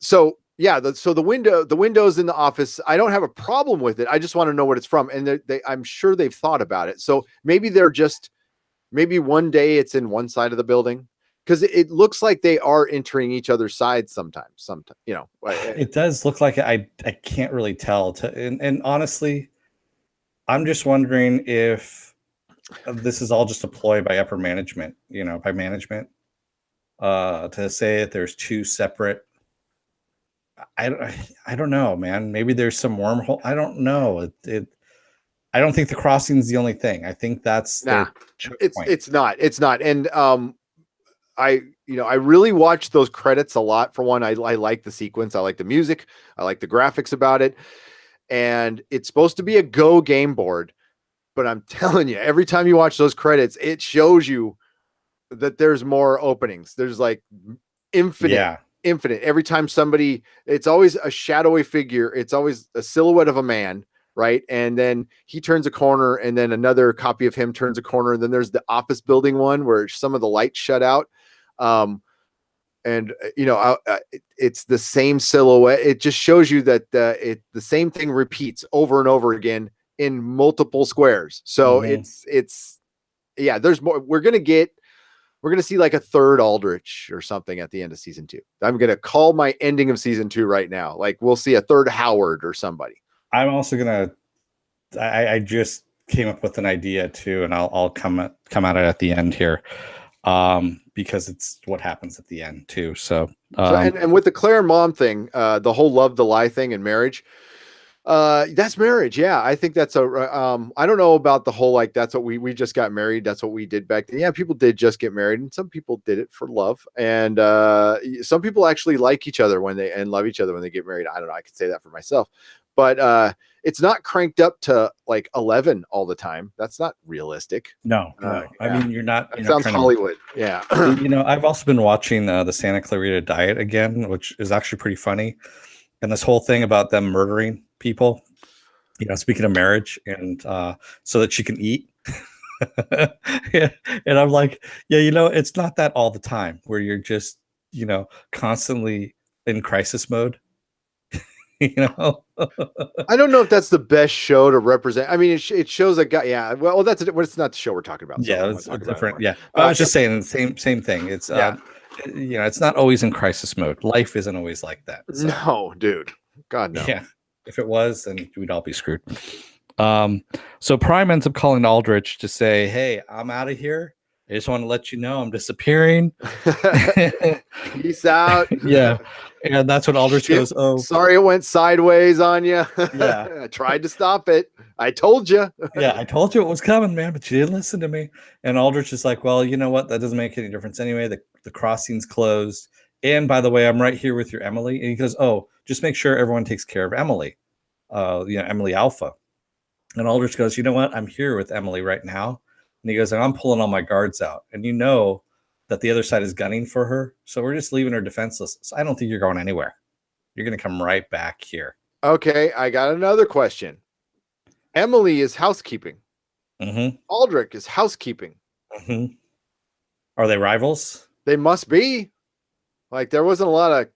So the windows in the office, I don't have a problem with it. I just want to know what it's from, and I'm sure they've thought about it. So maybe maybe one day it's in one side of the building, because it looks like they are entering each other's sides sometimes. It does look like it. I can't really tell. And honestly, I'm just wondering if this is all just a ploy by upper management, by management, to say that there's two separate. I don't know, man. Maybe there's some wormhole. I don't know. I don't think the crossing is the only thing. I think that's it's not. And I really watched those credits a lot. For one, I like the sequence. I like the music. I like the graphics about it. And it's supposed to be a Go game board. But I'm telling you, every time you watch those credits, it shows you that there's more openings. There's like infinite. Yeah. Infinite. Every time somebody, it's always a shadowy figure. It's always a silhouette of a man, right? And then he turns a corner, and then another copy of him turns a corner. And then there's the office building one where some of the lights shut out. And it's the same silhouette. It just shows you that the same thing repeats over and over again in multiple squares. So it's yeah. There's more. We're gonna see like a third Aldrich or something at the end of season 2. I'm gonna call my ending of season 2 right now. Like we'll see a third Howard or somebody. I'm also gonna. I just came up with an idea too, and I'll come at it at the end here, because it's what happens at the end too. So and with the Claire mom thing, the whole love the lie thing and marriage. That's marriage. Yeah, I think that's I don't know about the whole like that's what we just got married. That's what we did back then. Yeah, people did just get married, and some people did it for love, and some people actually like each other and love each other when they get married. I don't know. I could say that for myself, but it's not cranked up to like 11 all the time. That's not realistic. No. Yeah. I mean, you're not. That sounds Hollywood. Yeah. I've also been watching the Santa Clarita Diet again, which is actually pretty funny. And this whole thing about them murdering people, speaking of marriage, and so that she can eat. Yeah. And I'm like, yeah, it's not that all the time where you're just, constantly in crisis mode. I don't know if that's the best show to represent. I mean, it shows a guy. Yeah. Well, it's not the show we're talking about. So yeah, it's different. Yeah. But I was just saying the same thing. It's, it's not always in crisis mode. Life isn't always like that. So. No, dude. God, no. Yeah. If it was, then we'd all be screwed. So Prime ends up calling Aldrich to say, hey, I'm out of here. I just want to let you know I'm disappearing. Peace out. Yeah. And that's when Aldrich goes, oh, sorry it went sideways on you. Yeah. I tried to stop it. I told you. Yeah, I told you it was coming, man, but you didn't listen to me. And Aldrich is like, well, you know what? That doesn't make any difference anyway. The crossing's closed. And by the way, I'm right here with your Emily. And he goes, oh, just make sure everyone takes care of Emily. Emily Alpha. And Aldrich goes, you know what? I'm here with Emily right now. And he goes, I'm pulling all my guards out. And you know that the other side is gunning for her. So we're just leaving her defenseless. So I don't think you're going anywhere. You're going to come right back here. Okay, I got another question. Emily is housekeeping. Mm-hmm. Aldrich is housekeeping. Mm-hmm. Are they rivals? They must be. Like, there wasn't a lot of,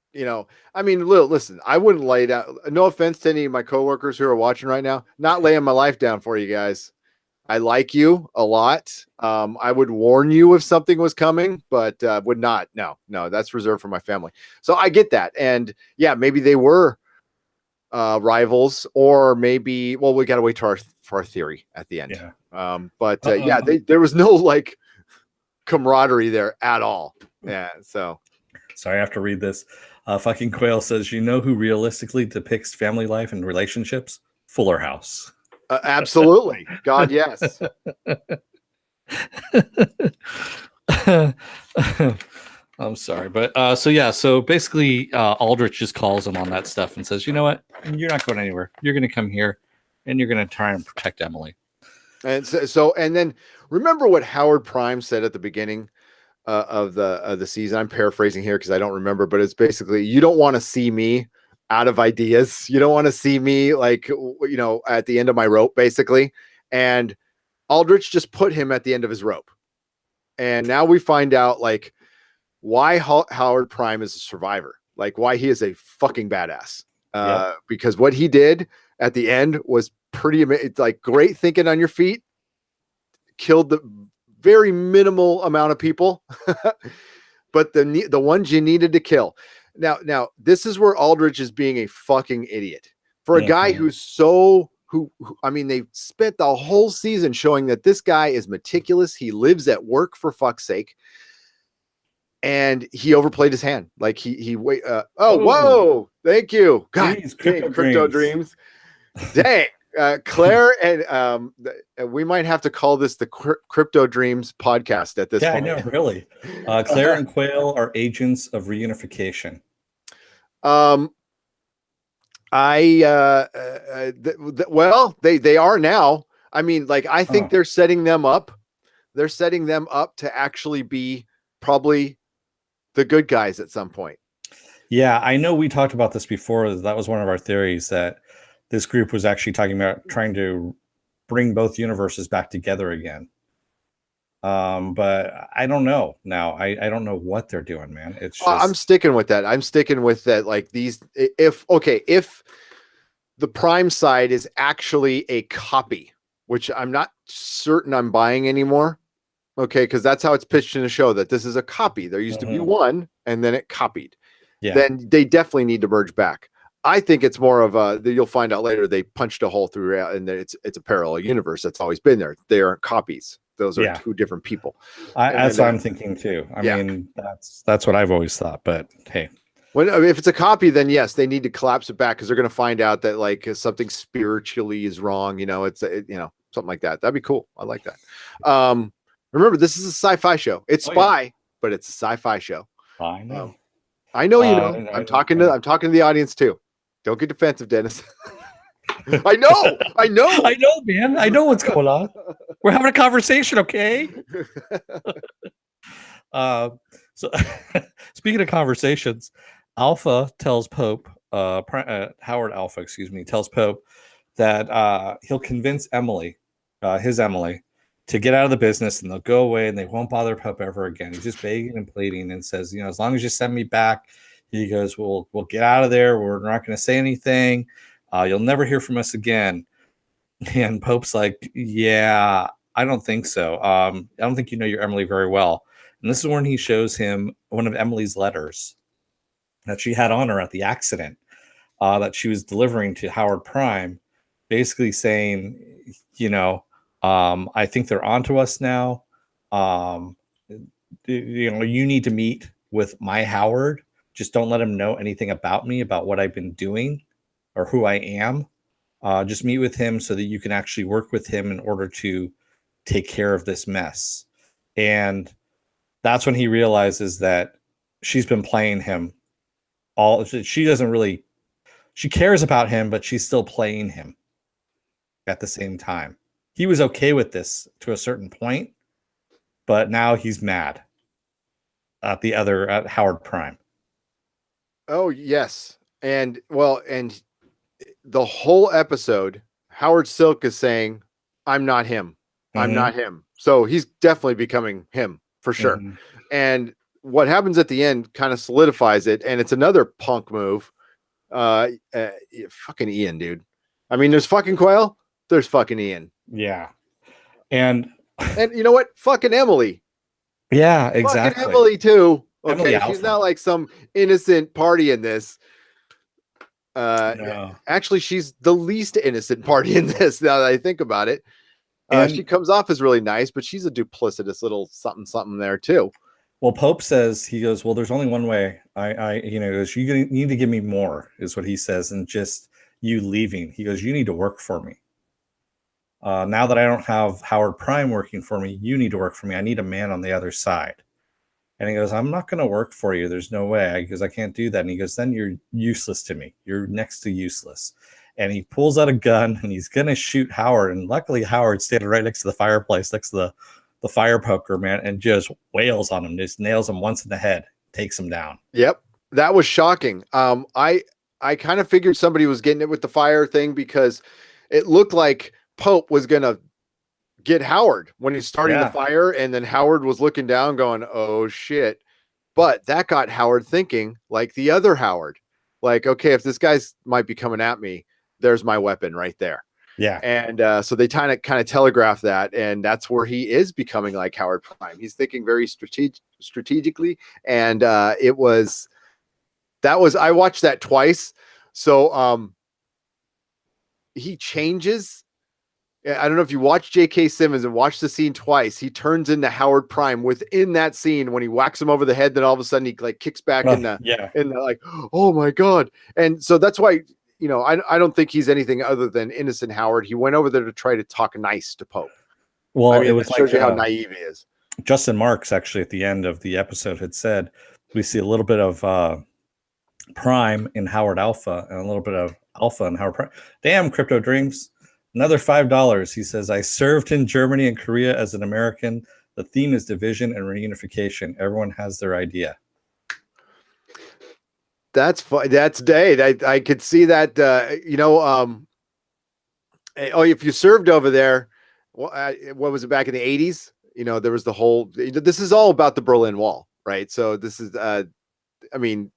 I mean, listen, I wouldn't lay down. No offense to any of my coworkers who are watching right now. Not laying my life down for you guys. I like you a lot. I would warn you if something was coming, but would not. No, that's reserved for my family. So I get that. And yeah, maybe they were rivals, or maybe, well, we got to wait for our theory at the end. Yeah. There was no like camaraderie there at all. Yeah. So sorry, I have to read this. Fucking Quail says, you know who realistically depicts family life and relationships? Fuller House. Absolutely. God, yes. I'm sorry. But so basically Aldrich just calls him on that stuff and says, you know what? You're not going anywhere. You're going to come here and you're going to try and protect Emily. And and then remember what Howard Prime said at the beginning of the season. I'm paraphrasing here because I don't remember, but it's basically, you don't want to see me out of ideas. You don't want to see me like, at the end of my rope, basically. And Aldrich just put him at the end of his rope. And now we find out like why Howard Prime is a survivor, like why he is a fucking badass. Because what he did at the end was pretty amazing. It's like great thinking on your feet, killed the very minimal amount of people, but the ones you needed to kill. Now this is where Aldrich is being a fucking idiot for a guy who's who I mean, they spent the whole season showing that this guy is meticulous. He lives at work, for fuck's sake. And he overplayed his hand. Like whoa, thank you. God, crypto dreams. Dang. Claire and we might have to call this the Crypto Dreams podcast at this point. Yeah, I know, really. Claire and Quail are agents of reunification. Well, they are now. I mean, like, I think they're setting them up. They're setting them up to actually be probably the good guys at some point. Yeah, I know we talked about this before. That was one of our theories, that this group was actually talking about trying to bring both universes back together again. But I don't know now. I don't know what they're doing, man. It's just I'm sticking with that. I'm sticking with that. Like these, if the Prime side is actually a copy, which I'm not certain I'm buying anymore. Okay, because that's how it's pitched in the show, that this is a copy. There used to be one, and then it copied. Yeah. Then they definitely need to merge back. I think it's more of a, you'll find out later, they punched a hole through, and it's a parallel universe that's always been there. They aren't copies. Those are two different people. That's what I'm thinking too. I mean, that's what I've always thought. But hey, if it's a copy, then yes, they need to collapse it back, because they're going to find out that like something spiritually is wrong. It's something like that. That'd be cool. I like that. Remember, this is a sci-fi show. It's spy, but it's a sci-fi show. I know. I know you know. I'm talking to the audience too. Don't get defensive, Dennis. I know, man. I know what's going on. We're having a conversation, okay? So speaking of conversations, Alpha tells Pope, Howard Alpha, excuse me, tells Pope that he'll convince Emily, his Emily, to get out of the business, and they'll go away and they won't bother Pope ever again. He's just begging and pleading and says, as long as you send me back, he goes, we'll get out of there. We're not going to say anything. You'll never hear from us again. And Pope's like, yeah, I don't think so. I don't think you know your Emily very well. And this is when he shows him one of Emily's letters that she had on her at the accident, that she was delivering to Howard Prime, basically saying, I think they're onto us now. You need to meet with my Howard. Just don't let him know anything about me, about what I've been doing or who I am. Just meet with him so that you can actually work with him in order to take care of this mess. And that's when he realizes that she's been playing him she cares about him, but she's still playing him at the same time. He was okay with this to a certain point, but now he's mad at Howard Prime. Oh, yes. And the whole episode, Howard Silk is saying, I'm not him. I'm not him. So he's definitely becoming him for sure. And what happens at the end kind of solidifies it. And it's another punk move. Fucking Ian, dude. I mean, there's fucking Quail. There's fucking Ian. Yeah. And you know what? Fucking Emily. Yeah, exactly. Fucking Emily too. Okay. Emily She's not like some innocent party in this. No. Actually, she's the least innocent party in this, now that I think about it. She comes off as really nice, but she's a duplicitous little something there too. Well, Pope says, he goes, well, there's only one way. You need to give me more, is what he says, and just you leaving. He goes, you need to work for me. Now that I don't have Howard Prime working for me, you need to work for me. I need a man on the other side. And he goes, I'm not going to work for you. There's no way. Because I can't do that. And he goes, then you're useless to me. You're next to useless. And he pulls out a gun and he's going to shoot Howard. And luckily, Howard's standing right next to the fireplace, next to the fire poker, man, and just wails on him. Just nails him once in the head, takes him down. Yep. That was shocking. I kind of figured somebody was getting it with the fire thing, because it looked like Pope was going to get Howard when he's starting the fire, and then Howard was looking down going, oh shit. But that got Howard thinking like the other Howard, like, okay, if this guy's might be coming at me, there's my weapon right there. Yeah. And so they kind of telegraph that, and that's where he is becoming like Howard Prime. He's thinking very strategically. And I watched that twice. So he changes. I don't know if you watch J.K. Simmons and watch the scene twice. He turns into Howard Prime within that scene when he whacks him over the head. Then all of a sudden he like kicks back in the like, oh my God. And so that's why, I don't think he's anything other than innocent Howard. He went over there to try to talk nice to Pope. Well, it was shows you how naive he is. Justin Marks actually at the end of the episode had said, we see a little bit of Prime in Howard Alpha and a little bit of Alpha in Howard Prime. Damn, Crypto Dreams. Another $5. He says, I served in Germany and Korea as an American. The theme is division and reunification. Everyone has their idea. That's fun. That's Dade. I could see that. If you served over there, what was it back in the 80s? There was the whole. This is all about the Berlin Wall, right? So this is. I mean,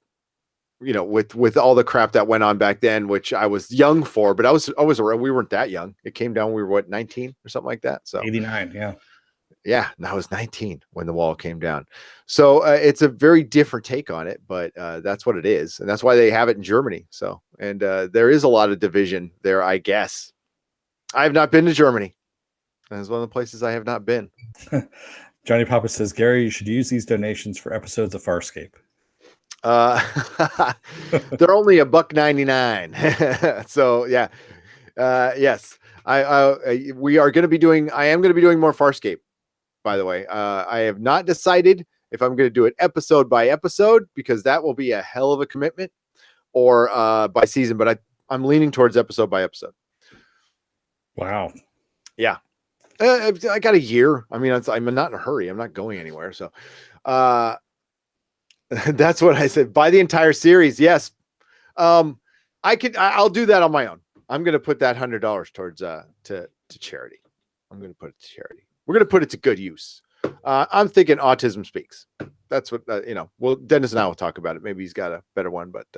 with all the crap that went on back then, which I was young for, but I was around. We weren't that young. It came down. We were 19 or something like that. So 89. Yeah. Yeah, and I was 19 when the wall came down. So it's a very different take on it, but that's what it is. And that's why they have it in Germany. So, and there is a lot of division there, I guess. I have not been to Germany. That's one of the places I have not been. Johnny Papa says, Gary, you should use these donations for episodes of Farscape. They're only $1.99. So yeah. Yes. We are going to be doing, I am going to be doing more Farscape. By the way, I have not decided if I'm going to do it episode by episode, because that will be a hell of a commitment, or by season, but I'm leaning towards episode by episode. Wow. Yeah. I got a year. I mean, I'm not in a hurry. I'm not going anywhere. So that's what I said. Buy the entire series. Yes. I'll do that on my own. I'm going to put that $100 towards to charity. I'm going to put it to charity. We're going to put it to good use. I'm thinking Autism Speaks. That's what, well, Dennis and I will talk about it. Maybe he's got a better one, but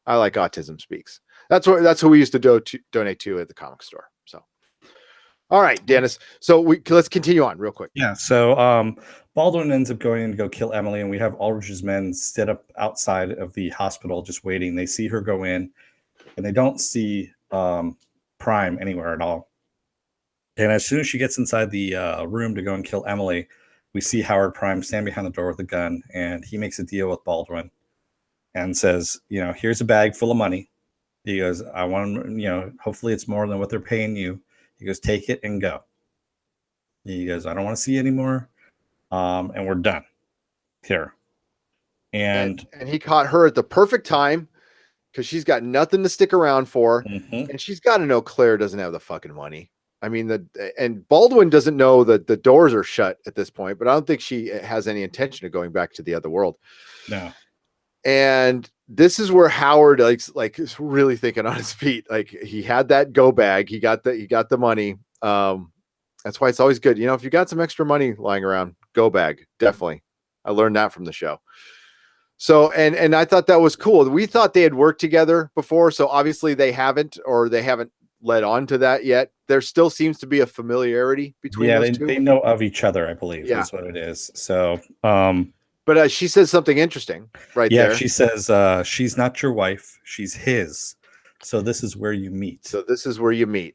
I like Autism Speaks. That's who we used to donate to at the comic store. So, all right, Dennis. So let's continue on real quick. Yeah. So Baldwin ends up going in to go kill Emily, and we have Aldrich's men sit up outside of the hospital just waiting. They see her go in, and they don't see Prime anywhere at all. And as soon as she gets inside the room to go and kill Emily, we see Howard Prime stand behind the door with a gun, and he makes a deal with Baldwin and says, here's a bag full of money. He goes, I want, hopefully it's more than what they're paying you. He goes, take it and go. He goes, I don't want to see you anymore. And we're done here. And he caught her at the perfect time, because she's got nothing to stick around for. Mm-hmm. And she's got to know Claire doesn't have the fucking money. I mean, and Baldwin doesn't know that the doors are shut at this point, but I don't think she has any intention of going back to the other world. No. And this is where Howard is really thinking on his feet. Like, he had that go bag. He got the money. That's why it's always good. If you got some extra money lying around, go bag. Definitely. I learned that from the show. So, and I thought that was cool. We thought they had worked together before. So obviously they haven't led on to that yet. There still seems to be a familiarity between those two. They know of each other, I believe. Yeah. Is what it is. So, but she says something interesting right there. Yeah, she says, she's not your wife, she's his. So this is where you meet.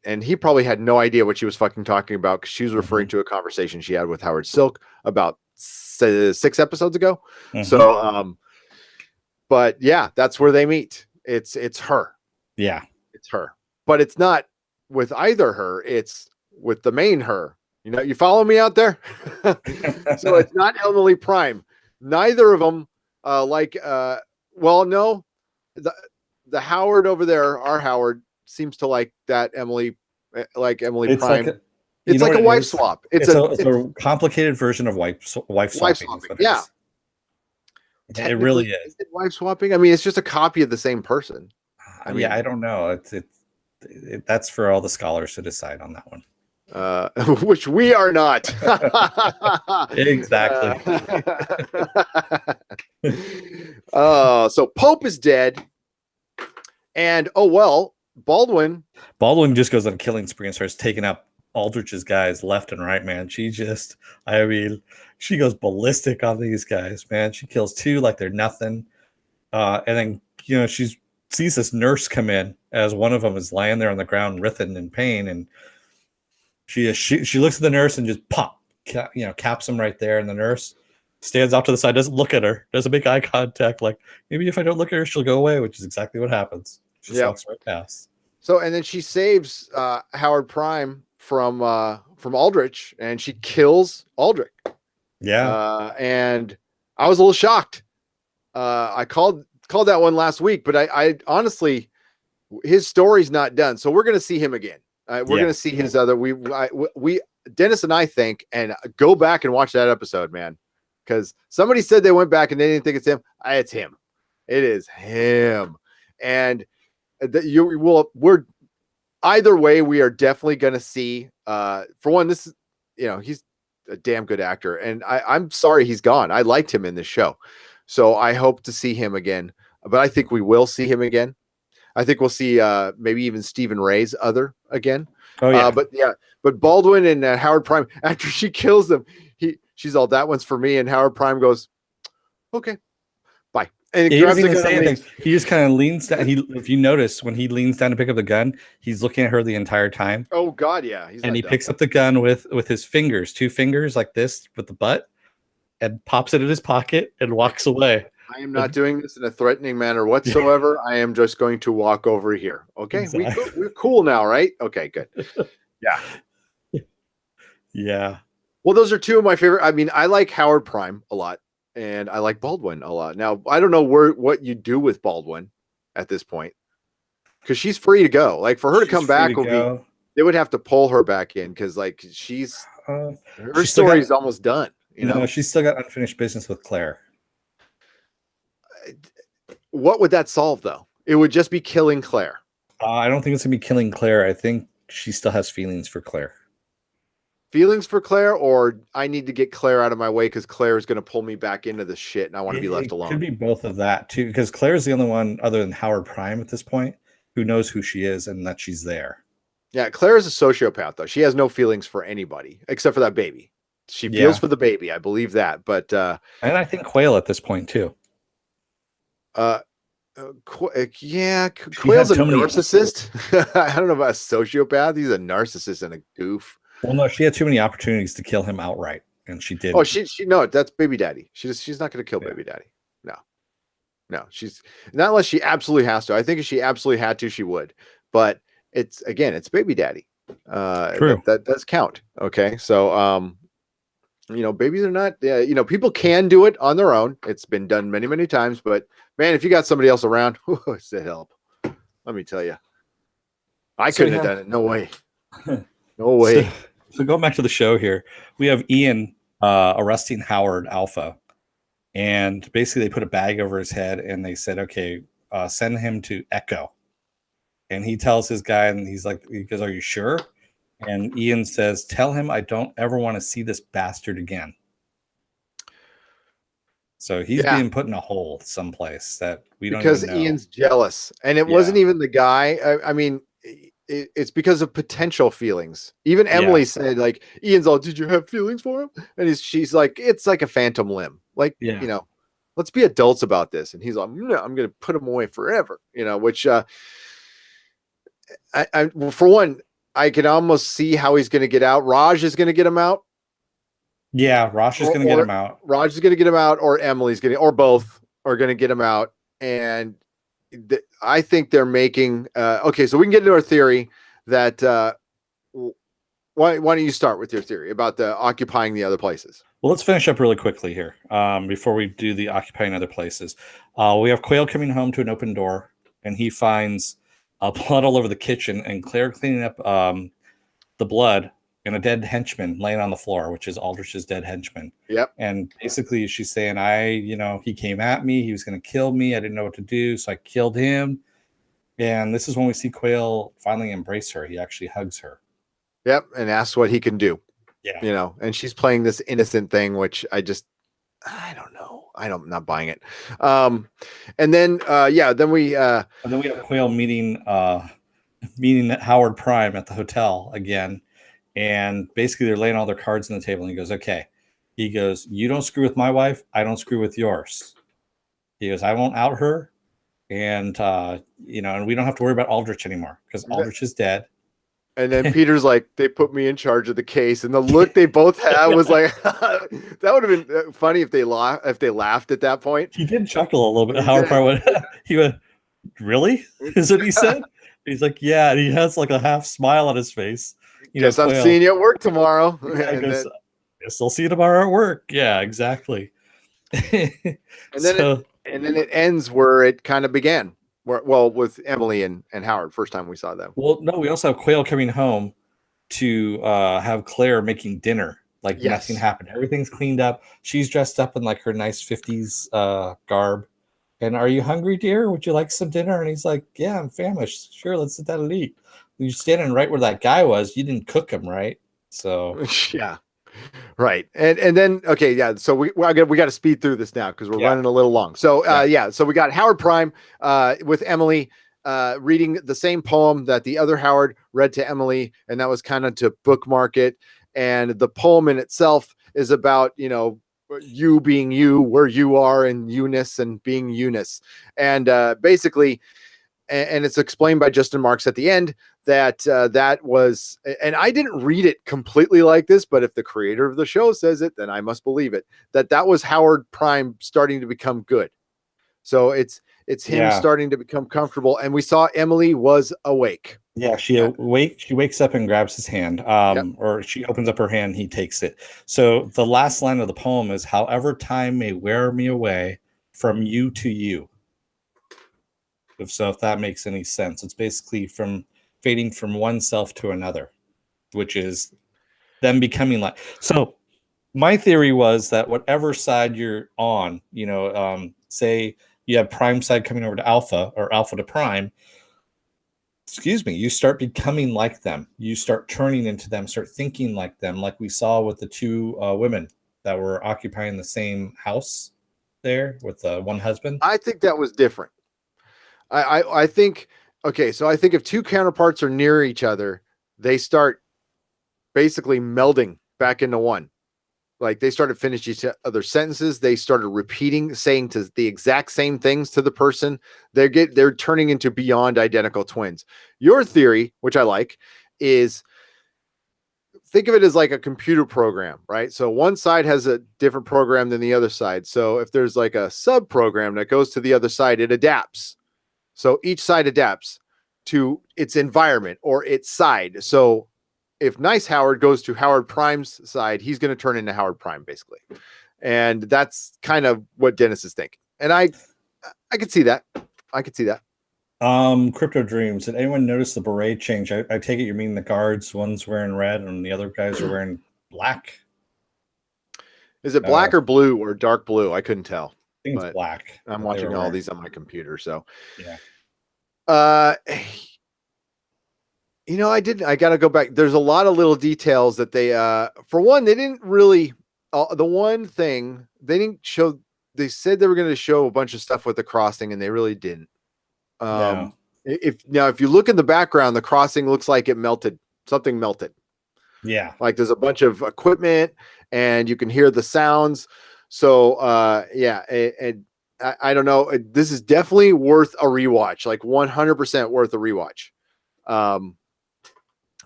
And he probably had no idea what she was fucking talking about, because she was referring to a conversation she had with Howard Silk about 6 episodes ago. Mm-hmm. So, but yeah, that's where they meet. It's her. Yeah, it's her. But it's not with either her. It's with the main her. You follow me out there? So it's not Emily Prime. Neither of them no. The Howard over there, our Howard, seems to like that Emily, Emily Prime. It's like a wife swap. It's a complicated version of wife swapping. Yeah. It really is. Is it wife swapping? I mean, it's just a copy of the same person. I don't know. That's for all the scholars to decide on that one. Which we are not. Exactly. So Pope is dead, and Baldwin just goes on a killing spree and starts taking out Aldrich's guys left and right, man. She goes ballistic on these guys, man. She kills 2 like they're nothing. And then, she sees this nurse come in as one of them is lying there on the ground, writhing in pain. And she looks at the nurse and just caps him right there. And the nurse stands off to the side, doesn't look at her, doesn't make eye contact. Like, maybe if I don't look at her, she'll go away, which is exactly what happens. She just walks right past. So, and then she saves Howard Prime from Aldrich, and she kills Aldrich. Yeah. And I was a little shocked. I called that one last week, but I honestly, his story's not done. So we're going to see him again. We're going to see his other, we Dennis and I think, and go back and watch that episode, man. Because somebody said they went back and they didn't think it's him. It's him. It is him. And we're either way, we are definitely going to see, for one, this is, he's a damn good actor. And I'm sorry he's gone. I liked him in this show. So I hope to see him again. But I think we will see him again. I think we'll see maybe even Stephen Ray's other again. Oh yeah. But Baldwin and Howard Prime, after she kills them, she's all, that one's for me. And Howard Prime goes, okay, bye. And he grabs doesn't the even gun. say anything. He just kind of leans down. If you notice, when he leans down to pick up the gun, he's looking at her the entire time. Oh God, yeah. And he picks up the gun with his fingers, 2 fingers like this with the butt, and pops it in his pocket and walks away. I am not doing this in a threatening manner whatsoever. I am just going to walk over here. Okay, exactly. We're cool now, right? Okay, good. Yeah. Yeah. Well, those are two of my favorite. I mean, I like Howard Prime a lot, and I like Baldwin a lot. Now, I don't know what you do with Baldwin at this point, because she's free to go. Like, for her to come back they would have to pull her back in, because like her story's almost done. You know, she's still got unfinished business with Claire. What would that solve, though? It would just be killing Claire. I don't think it's gonna be killing Claire. I think she still has feelings for Claire. Feelings for Claire, or I need to get Claire out of my way because Claire is going to pull me back into the shit, and I want to be left alone. Could be both of that too, because Claire is the only one other than Howard Prime at this point who knows who she is and that she's there. Yeah, Claire is a sociopath, though. She has no feelings for anybody except for that baby. She feels for the baby. I believe that, but and I think Quayle at this point too. Quayle's a narcissist. I don't know about a sociopath. He's a narcissist and a goof. Well, no, she had too many opportunities to kill him outright, and she did. Oh, she no, that's baby daddy. She's not going to kill baby daddy. No, she's not unless she absolutely has to. I think if she absolutely had to, she would. But it's baby daddy. True. That does count. Okay, so babies are not. People can do it on their own. It's been done many, many times. But man, if you got somebody else around, it's a help. Let me tell you, I couldn't have done it. No way. No way. So going back to the show here, we have Ian arresting Howard Alpha, and basically they put a bag over his head and they said, "Okay, send him to Echo." And he tells his guy, and he goes, "Are you sure?" And Ian says, "Tell him I don't ever want to see this bastard again." So he's being put in a hole someplace that we don't even know. Because Ian's jealous, and it wasn't even the guy. I mean. It's because of potential feelings. Even Emily said, like, Ian's all, "Did you have feelings for him?" And she's like, "It's like a phantom limb. Like, let's be adults about this." And he's like, "No, I'm going to put him away forever." Which I for one, I can almost see how he's going to get out. Raj is going to get him out. Yeah, Raj is going to get him out. Raj is going to get him out, or Emily's going to, or both are going to get him out. And I think they're making okay, so we can get into our theory that why don't you start with your theory about the occupying the other places? Well, let's finish up really quickly here before we do the occupying other places. We have Quayle coming home to an open door, and he finds blood all over the kitchen, and Claire cleaning up the blood, and a dead henchman laying on the floor, which is Aldrich's dead henchman. Yep. And basically she's saying, he came at me. He was going to kill me. I didn't know what to do. So I killed him. And this is when we see Quayle finally embrace her. He actually hugs her. Yep. And asks what he can do. Yeah. And she's playing this innocent thing, which I don't know. I'm not buying it. And then we have Quayle meeting Howard Prime at the hotel again. And basically they're laying all their cards on the table, and he goes, "Okay." He goes, "You don't screw with my wife. I don't screw with yours." He goes, "I won't out her. And, and we don't have to worry about Aldrich anymore because Aldrich is dead." And then Peter's like, "They put me in charge of the case." And the look they both had was like, that would have been funny if they laughed at that point. He did chuckle a little bit. Howard Prime he went, "Really?" is what he said. He's like, "Yeah." And he has like a half smile on his face. Guess I'm seeing you at work tomorrow. Guess I'll see you tomorrow at work. Yeah, exactly. and then it ends where it kind of began. With Emily and Howard, first time we saw them. Well, no, we also have Quayle coming home to have Claire making dinner. Like nothing happened. Everything's cleaned up. She's dressed up in like her nice 50s garb. And are you hungry, dear? Would you like some dinner? And he's like, yeah, I'm famished. Sure, let's sit down and eat. You're standing right where that guy was. You didn't cook him, right? So Yeah. Right. And then okay, yeah. So we got to speed through this now because we're yeah, running a little long. So yeah, yeah, so we got Howard Prime with Emily reading the same poem that the other Howard read to Emily, and that was kind of to bookmark it. And the poem in itself is about, you know, you being you, where you are, and Eunice and being Eunice. And basically, and it's explained by Justin Marks at the end that that was, and I didn't read it completely like this, but if the creator of the show says it, then I must believe it, that that was Howard Prime starting to become good. So it's him yeah, starting to become comfortable, and we saw Emily was awake. yeah. Uh, She wakes up and grabs his hand, yep. or she opens up her hand. He takes it. So the last line of the poem is, "However time may wear me away from you to you." If that makes any sense, it's basically from fading from one self to another, which is them becoming like. So my theory was that whatever side you're on, say you have prime side coming over to alpha or alpha to prime, excuse me, you start becoming like them. You start turning into them, start thinking like them, like we saw with the two women that were occupying the same house there with one husband. I think that was different. I think okay, so I think if two counterparts are near each other, they start basically melding back into one. Like they started finishing each other's sentences. They started repeating, saying to the exact same things to the person. They're turning into beyond identical twins. Your theory, which I like, is think of it as like a computer program, right? So one side has a different program than the other side. So if there's like a sub program that goes to the other side, it adapts. So each side adapts to its environment or its side. So if Nice Howard goes to Howard Prime's side, he's going to turn into Howard Prime basically. And that's kind of what Dennis is thinking. And I could see that. I could see that. Crypto Dreams. Did anyone notice the beret change? I take it you mean the guards, one's wearing red and the other guys are wearing black. Is it I black or blue or dark blue? I couldn't tell, think it's but black I'm that they watching were all wearing. these on my computer. So, Yeah. uh, I got to go back. There's a lot of little details that for one, they didn't really, the one thing they didn't show, they said they were going to show a bunch of stuff with the crossing and they really didn't. No. If you look in the background, the crossing looks like it melted, something melted. Yeah. Like there's a bunch of equipment and you can hear the sounds. So, yeah. I don't know. This is definitely worth a rewatch, like 100% worth a rewatch. Um,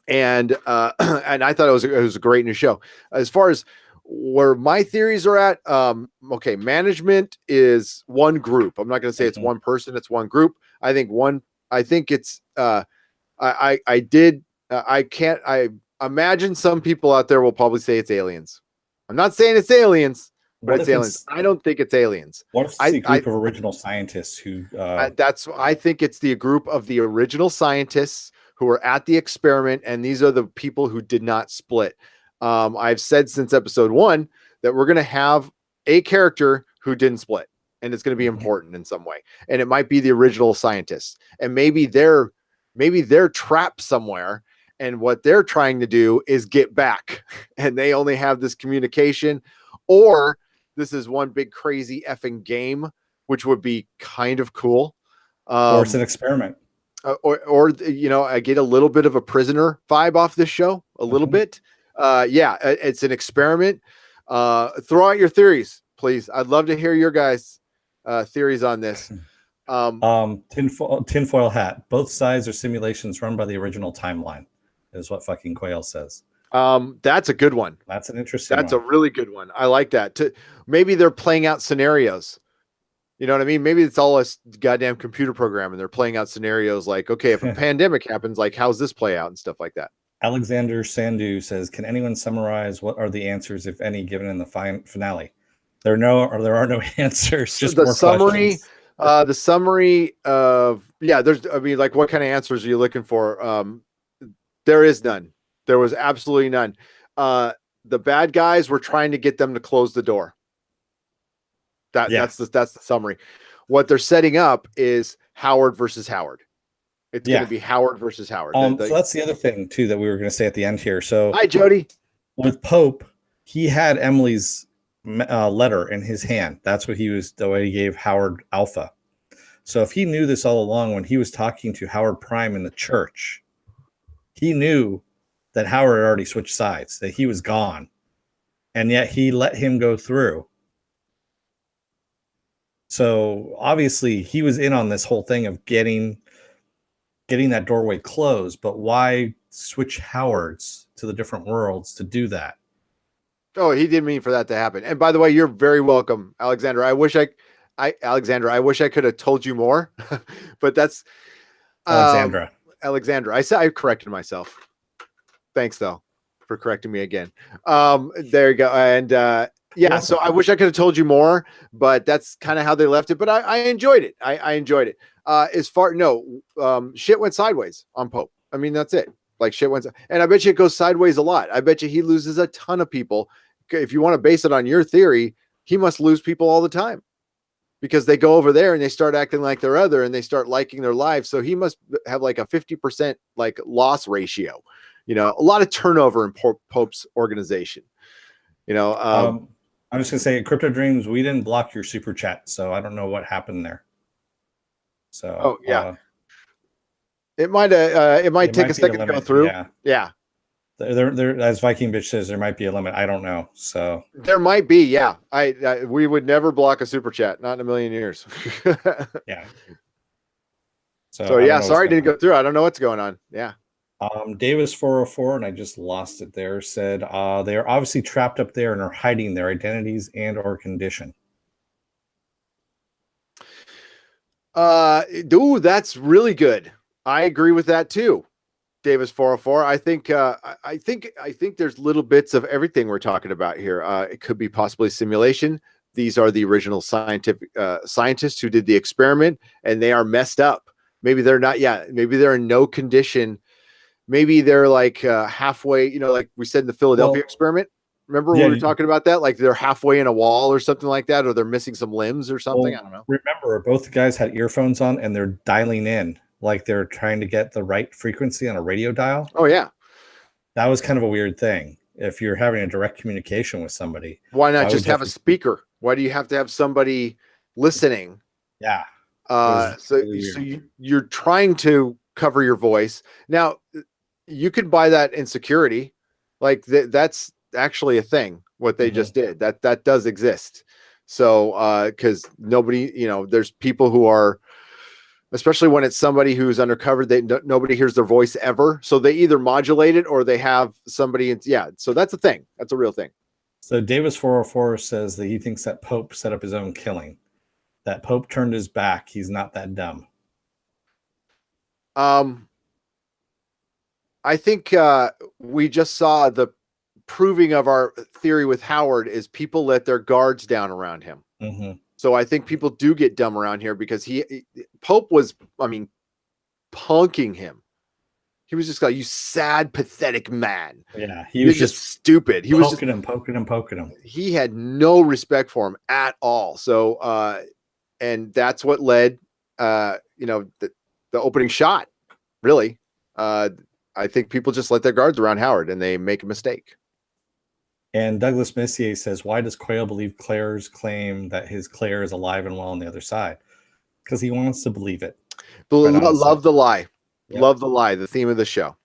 and and I thought it was a great new show. As far as where my theories are at, okay, management is one group. I'm not going to say it's one person; it's one group. I think one. I think it's. I did. I can't. I imagine some people out there will probably say it's aliens. I'm not saying it's aliens, but What it's if aliens. it's I don't think it's aliens. what if it's I, a I group of original scientists who I think it's the group of the original scientists who were at the experiment, and these are the people who did not split. I've said since episode 1 that we're going to have a character who didn't split, and it's going to be important in some way, and it might be the original scientists, and maybe they're trapped somewhere, and what they're trying to do is get back, and they only have this communication, or this is one big crazy effing game, which would be kind of cool. or it's an experiment. Or I get a little bit of a prisoner vibe off this show, a little bit. Yeah, it's an experiment. Throw out your theories, please. I'd love to hear your guys' theories on this. Tinfoil hat. Both sides are simulations run by the original timeline, is what fucking Quail says. That's a good one. That's an interesting That's a one. really good one. I like that. Maybe they're playing out scenarios. You know what I mean? Maybe it's all a goddamn computer program and they're playing out scenarios like, okay, if a pandemic happens, like how's this play out and stuff like that. Alexander Sandu says, "Can anyone summarize what are the answers, if any, given in the finale?" There are no answers, just the more summary, questions. the summary of like what kind of answers are you looking for? There is none. There was absolutely none. The bad guys were trying to get them to close the door. That's the summary. what they're setting up is Howard versus Howard. It's going Yeah. to be Howard versus Howard. So that's the other thing too that we were going to say at the end here. So hi, Jody. with Pope, he had Emily's letter in his hand. That's what the way he gave Howard Alpha. So if he knew this all along when he was talking to Howard Prime in the church, he knew that Howard had already switched sides, that he was gone, and yet he let him go through. So obviously he was in on this whole thing of getting that doorway closed, but why switch Howards to the different worlds to do that? Oh, he didn't mean for that to happen. And by the way, you're very welcome, Alexandra. I wish I could have told you more, but that's Alexandra. Alexandra. I corrected myself. Thanks though for correcting me again. There you go. And yeah, so I wish I could have told you more, but that's kind of how they left it. But I enjoyed it. I enjoyed it. Shit went sideways on Pope. I mean, that's it. Like shit went, and I bet you it goes sideways a lot. I bet you he loses a ton of people. If you want to base it on your theory, he must lose people all the time because they go over there and they start acting like they're other and they start liking their lives. So he must have like a 50% like loss ratio. You know, a lot of turnover in Pope's organization. You know, I'm just gonna say, Crypto Dreams, we didn't block your super chat, so I don't know what happened there. So, yeah, it might take a second to go through. Yeah. There, as Viking Bitch says, there might be a limit. I don't know. So there might be. Yeah, we would never block a super chat, not in a million years. Yeah. So yeah, sorry it didn't go through. I don't know what's going on. Yeah. Davis 404, and I just lost it there, said they are obviously trapped up there and are hiding their identities and or condition. Dude, that's really good. I agree with that too. Davis 404. I think there's little bits of everything we're talking about here. It could be possibly simulation. These are the original scientists who did the experiment, and they are messed up. Maybe they're not. Yeah, maybe they're in no condition. Maybe they're like halfway. You know, like we said in the Philadelphia experiment. Remember we were talking about that? Like they're halfway in a wall or something like that, or they're missing some limbs or something. I don't know. Remember, both guys had earphones on, and they're dialing in. Like they're trying to get the right frequency on a radio dial. Oh yeah. That was kind of a weird thing. If you're having a direct communication with somebody, why not just have a speaker? Why do you have to have somebody listening? Yeah. So you're trying to cover your voice. Now you could buy that in security. Like that's actually a thing. What they just did, that does exist. So because nobody, there's people who are, especially when it's somebody who's undercover, nobody hears their voice ever. So they either modulate it or they have somebody. So that's a thing. That's a real thing. So Davis 404 says that he thinks that Pope set up his own killing. That Pope turned his back. He's not that dumb. I think we just saw the proving of our theory with Howard is people let their guards down around him. So I think people do get dumb around here because Pope was, punking him. He was just like, you sad, pathetic man. Yeah, he was just stupid. He was poking him. He had no respect for him at all. So, and that's what led, the opening shot. Really, I think people just let their guards around Howard and they make a mistake. And Douglas Messier says, why does Quayle believe Claire's claim that his Clair is alive and well on the other side? Because he wants to believe it. Love the lie. Yep. Love the lie, the theme of the show.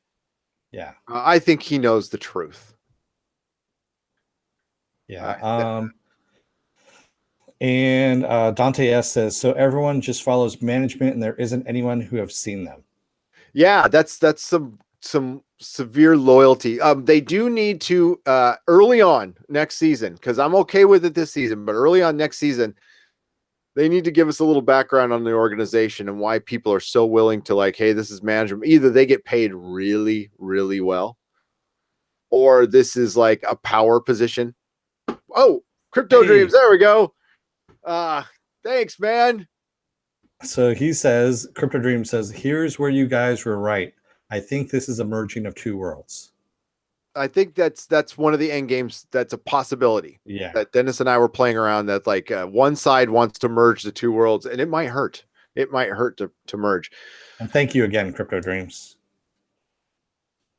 Yeah. I think he knows the truth. Yeah. And Dante S says, so everyone just follows management and there isn't anyone who have seen them. Yeah, that's some severe loyalty. They do need to early on next season, because I'm okay with it this season, but early on next season, they need to give us a little background on the organization and why people are so willing to like, hey, this is management. Either they get paid really, really well, or this is like a power position. Oh, Crypto Dreams. There we go. Thanks, man. So he says, Crypto Dream says, here's where you guys were right. I think this is a merging of two worlds. I think that's one of the end games. That's a possibility. Yeah. That Dennis and I were playing around. That like one side wants to merge the two worlds, and it might hurt. It might hurt to merge. And thank you again, Crypto Dreams.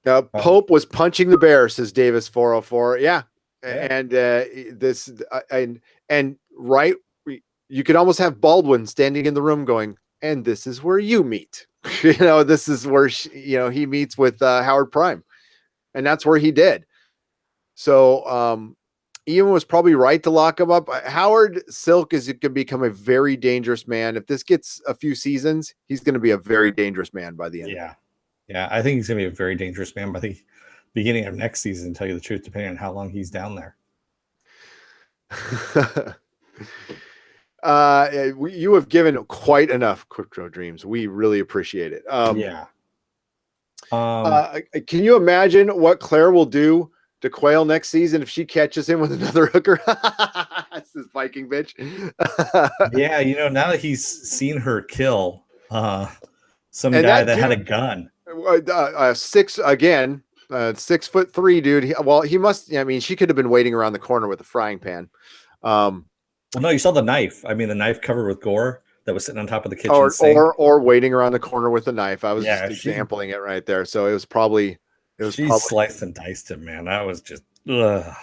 Pope was punching the bear, says Davis 404. Yeah, Yeah. and this and right, you could almost have Baldwin standing in the room going, and this is where you meet. This is where he meets with Howard Prime, and that's where he did. So Ian was probably right to lock him up. Howard Silk is going to become a very dangerous man. If this gets a few seasons, he's going to be a very dangerous man by the end. Yeah, I think he's going to be a very dangerous man by the beginning of next season, to tell you the truth, depending on how long he's down there. You have given quite enough Crypto Dreams. We really appreciate it. Can you imagine what Claire will do to Quail next season if she catches him with another hooker? That's this Viking bitch. Yeah, now that he's seen her kill some guy that had a gun. 6'3" dude. He must. I mean, she could have been waiting around the corner with a frying pan. Well, no, you saw the knife. I mean, the knife covered with gore that was sitting on top of the kitchen sink. Or waiting around the corner with a knife. I was just exampling it right there. So it was probably. She sliced and diced him, man. That was just because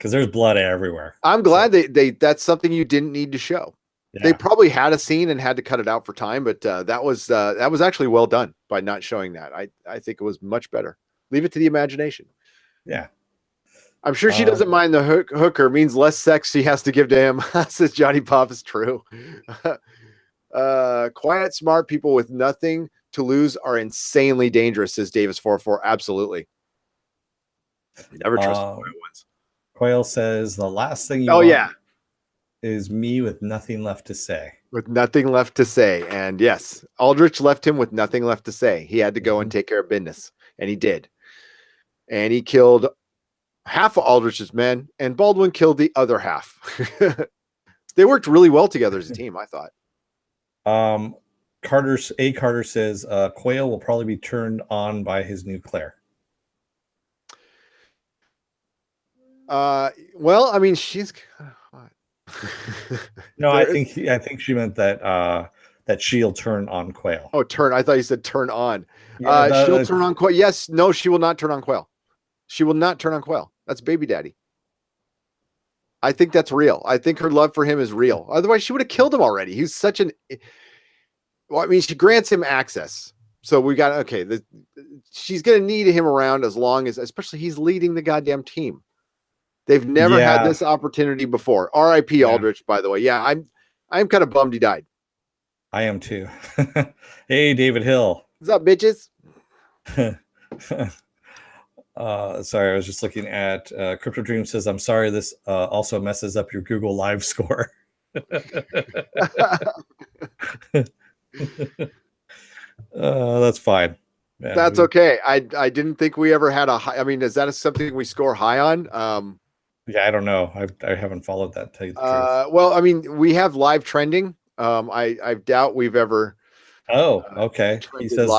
there's blood everywhere. I'm glad that's something you didn't need to show. Yeah. They probably had a scene and had to cut it out for time, but that was actually well done by not showing that. I think it was much better. Leave it to the imagination. Yeah. I'm sure she doesn't mind the hooker. Means less sex she has to give to him. Says Johnny Pop is true. Quiet, smart people with nothing to lose are insanely dangerous, says Davis 44. Absolutely. Never trust the quiet ones. Quail says the last thing you want is me with nothing left to say. With nothing left to say. And yes, Aldrich left him with nothing left to say. He had to go and take care of business. And he did. And he killed half of Aldrich's men, and Baldwin killed the other half. They worked really well together as a team, I thought. Carter says Quail will probably be turned on by his new Clair. Well, I mean, she's kind of hot. No, I think she meant that she'll turn on Quail. Oh, turn! I thought you said turn on. Yeah, she'll turn on Quail. Yes, no, she will not turn on Quail. She will not turn on Quail. That's baby daddy. I think that's real. I think her love for him is real. Otherwise, she would have killed him already. He's such an. Well, I mean, she grants him access. So we got she's going to need him around as long as, especially he's leading the goddamn team. They've never had this opportunity before. R.I.P. Aldrich, by the way. Yeah, I'm kind of bummed he died. I am too. Hey, David Hill. What's up, bitches? Sorry, I was just looking at Crypto Dream says, I'm sorry, this also messes up your Google Live score. That's fine. Man, that's okay. I didn't think we ever had a high. I mean, is that something we score high on? Yeah, I don't know. I haven't followed that, to tell you the truth. Well, I mean, we have live trending. I doubt we've ever. Oh, okay. He says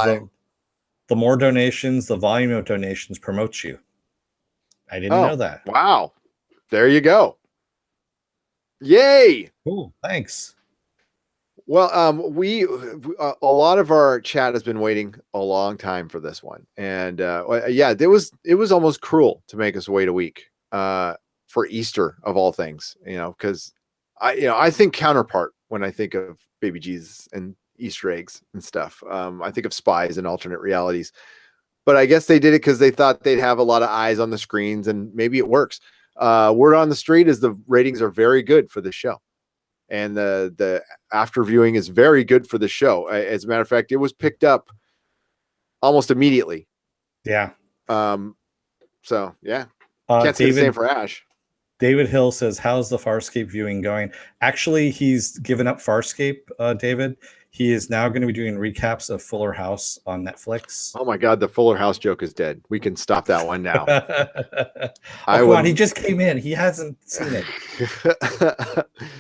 the more donations, the volume of donations promotes you. I didn't know that. Wow. There you go. Yay. Cool. Thanks. Well, a lot of our chat has been waiting a long time for this one. And it was almost cruel to make us wait a week for Easter of all things, because I think Counterpart when I think of baby Jesus and Easter eggs and stuff. I think of spies and alternate realities, but I guess they did it because they thought they'd have a lot of eyes on the screens, and maybe it works. Word on the street is the ratings are very good for this show, and the after viewing is very good for the show. As a matter of fact, it was picked up almost immediately. Yeah. So yeah, can't say the same for Ash. David Hill says, how's the Farscape viewing going? Actually, he's given up Farscape, David. He is now going to be doing recaps of Fuller House on Netflix. Oh my God, the Fuller House joke is dead. We can stop that one now. Come on, he just came in. He hasn't seen it.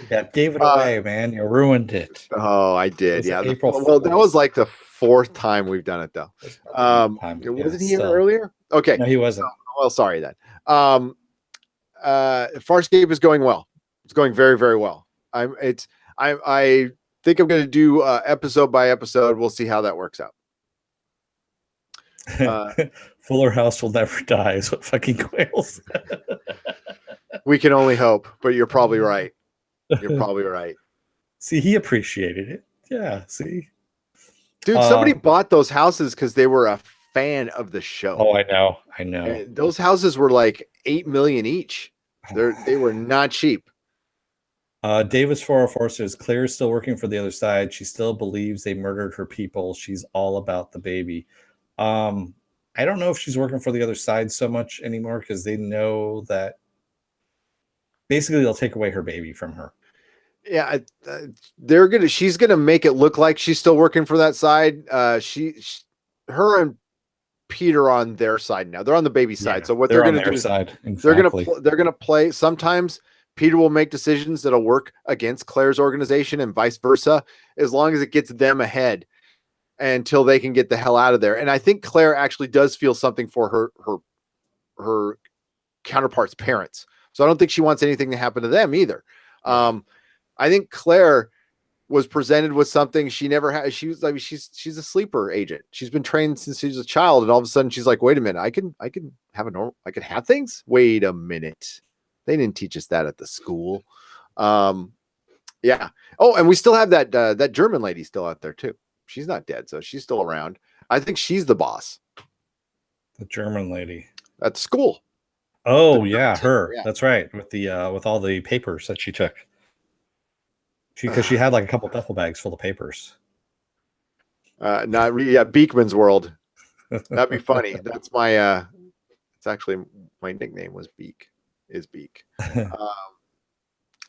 Yeah, gave it away, man. You ruined it. Oh, I did. Yeah. Well, that was like the fourth time we've done it, though. Wasn't he here earlier? Okay. No, he wasn't. well, sorry then. Farscape is going well. It's going very, very well. I think I'm going to do episode by episode. We'll see how that works out. Fuller House will never die is what fucking Quails. We can only hope, but you're probably right. You're probably right. See, he appreciated it. Yeah, see? Dude, somebody bought those houses because they were a fan of the show. Oh, I know. And those houses were like $8 million each. They were not cheap. Davis 404 says Claire is still working for the other side. She still believes they murdered her people. She's all about the baby. I don't know if she's working for the other side so much anymore because they know that basically they'll take away her baby from her. Yeah, she's gonna make it look like she's still working for that side. Her and Peter on their side now. They're on the baby side. So what they're gonna do is exactly. they're gonna play. Sometimes Peter will make decisions that'll work against Claire's organization and vice versa, as long as it gets them ahead until they can get the hell out of there. And I think Claire actually does feel something for her counterpart's parents. So I don't think she wants anything to happen to them either. I think Claire was presented with something she never had. She was like, she's a sleeper agent. She's been trained since she was a child, and all of a sudden she's like, wait a minute, I can have things. Wait a minute, they didn't teach us that at the school. Yeah. Oh, and we still have that German lady still out there too. She's not dead, so she's still around. I think she's the boss. The German lady at the school. Oh yeah, her. Yeah. That's right. With the with all the papers that she took. Because she had like a couple duffel bags full of papers. Beekman's World. That'd be funny. That's my it's actually my nickname was Beak. Is Beak.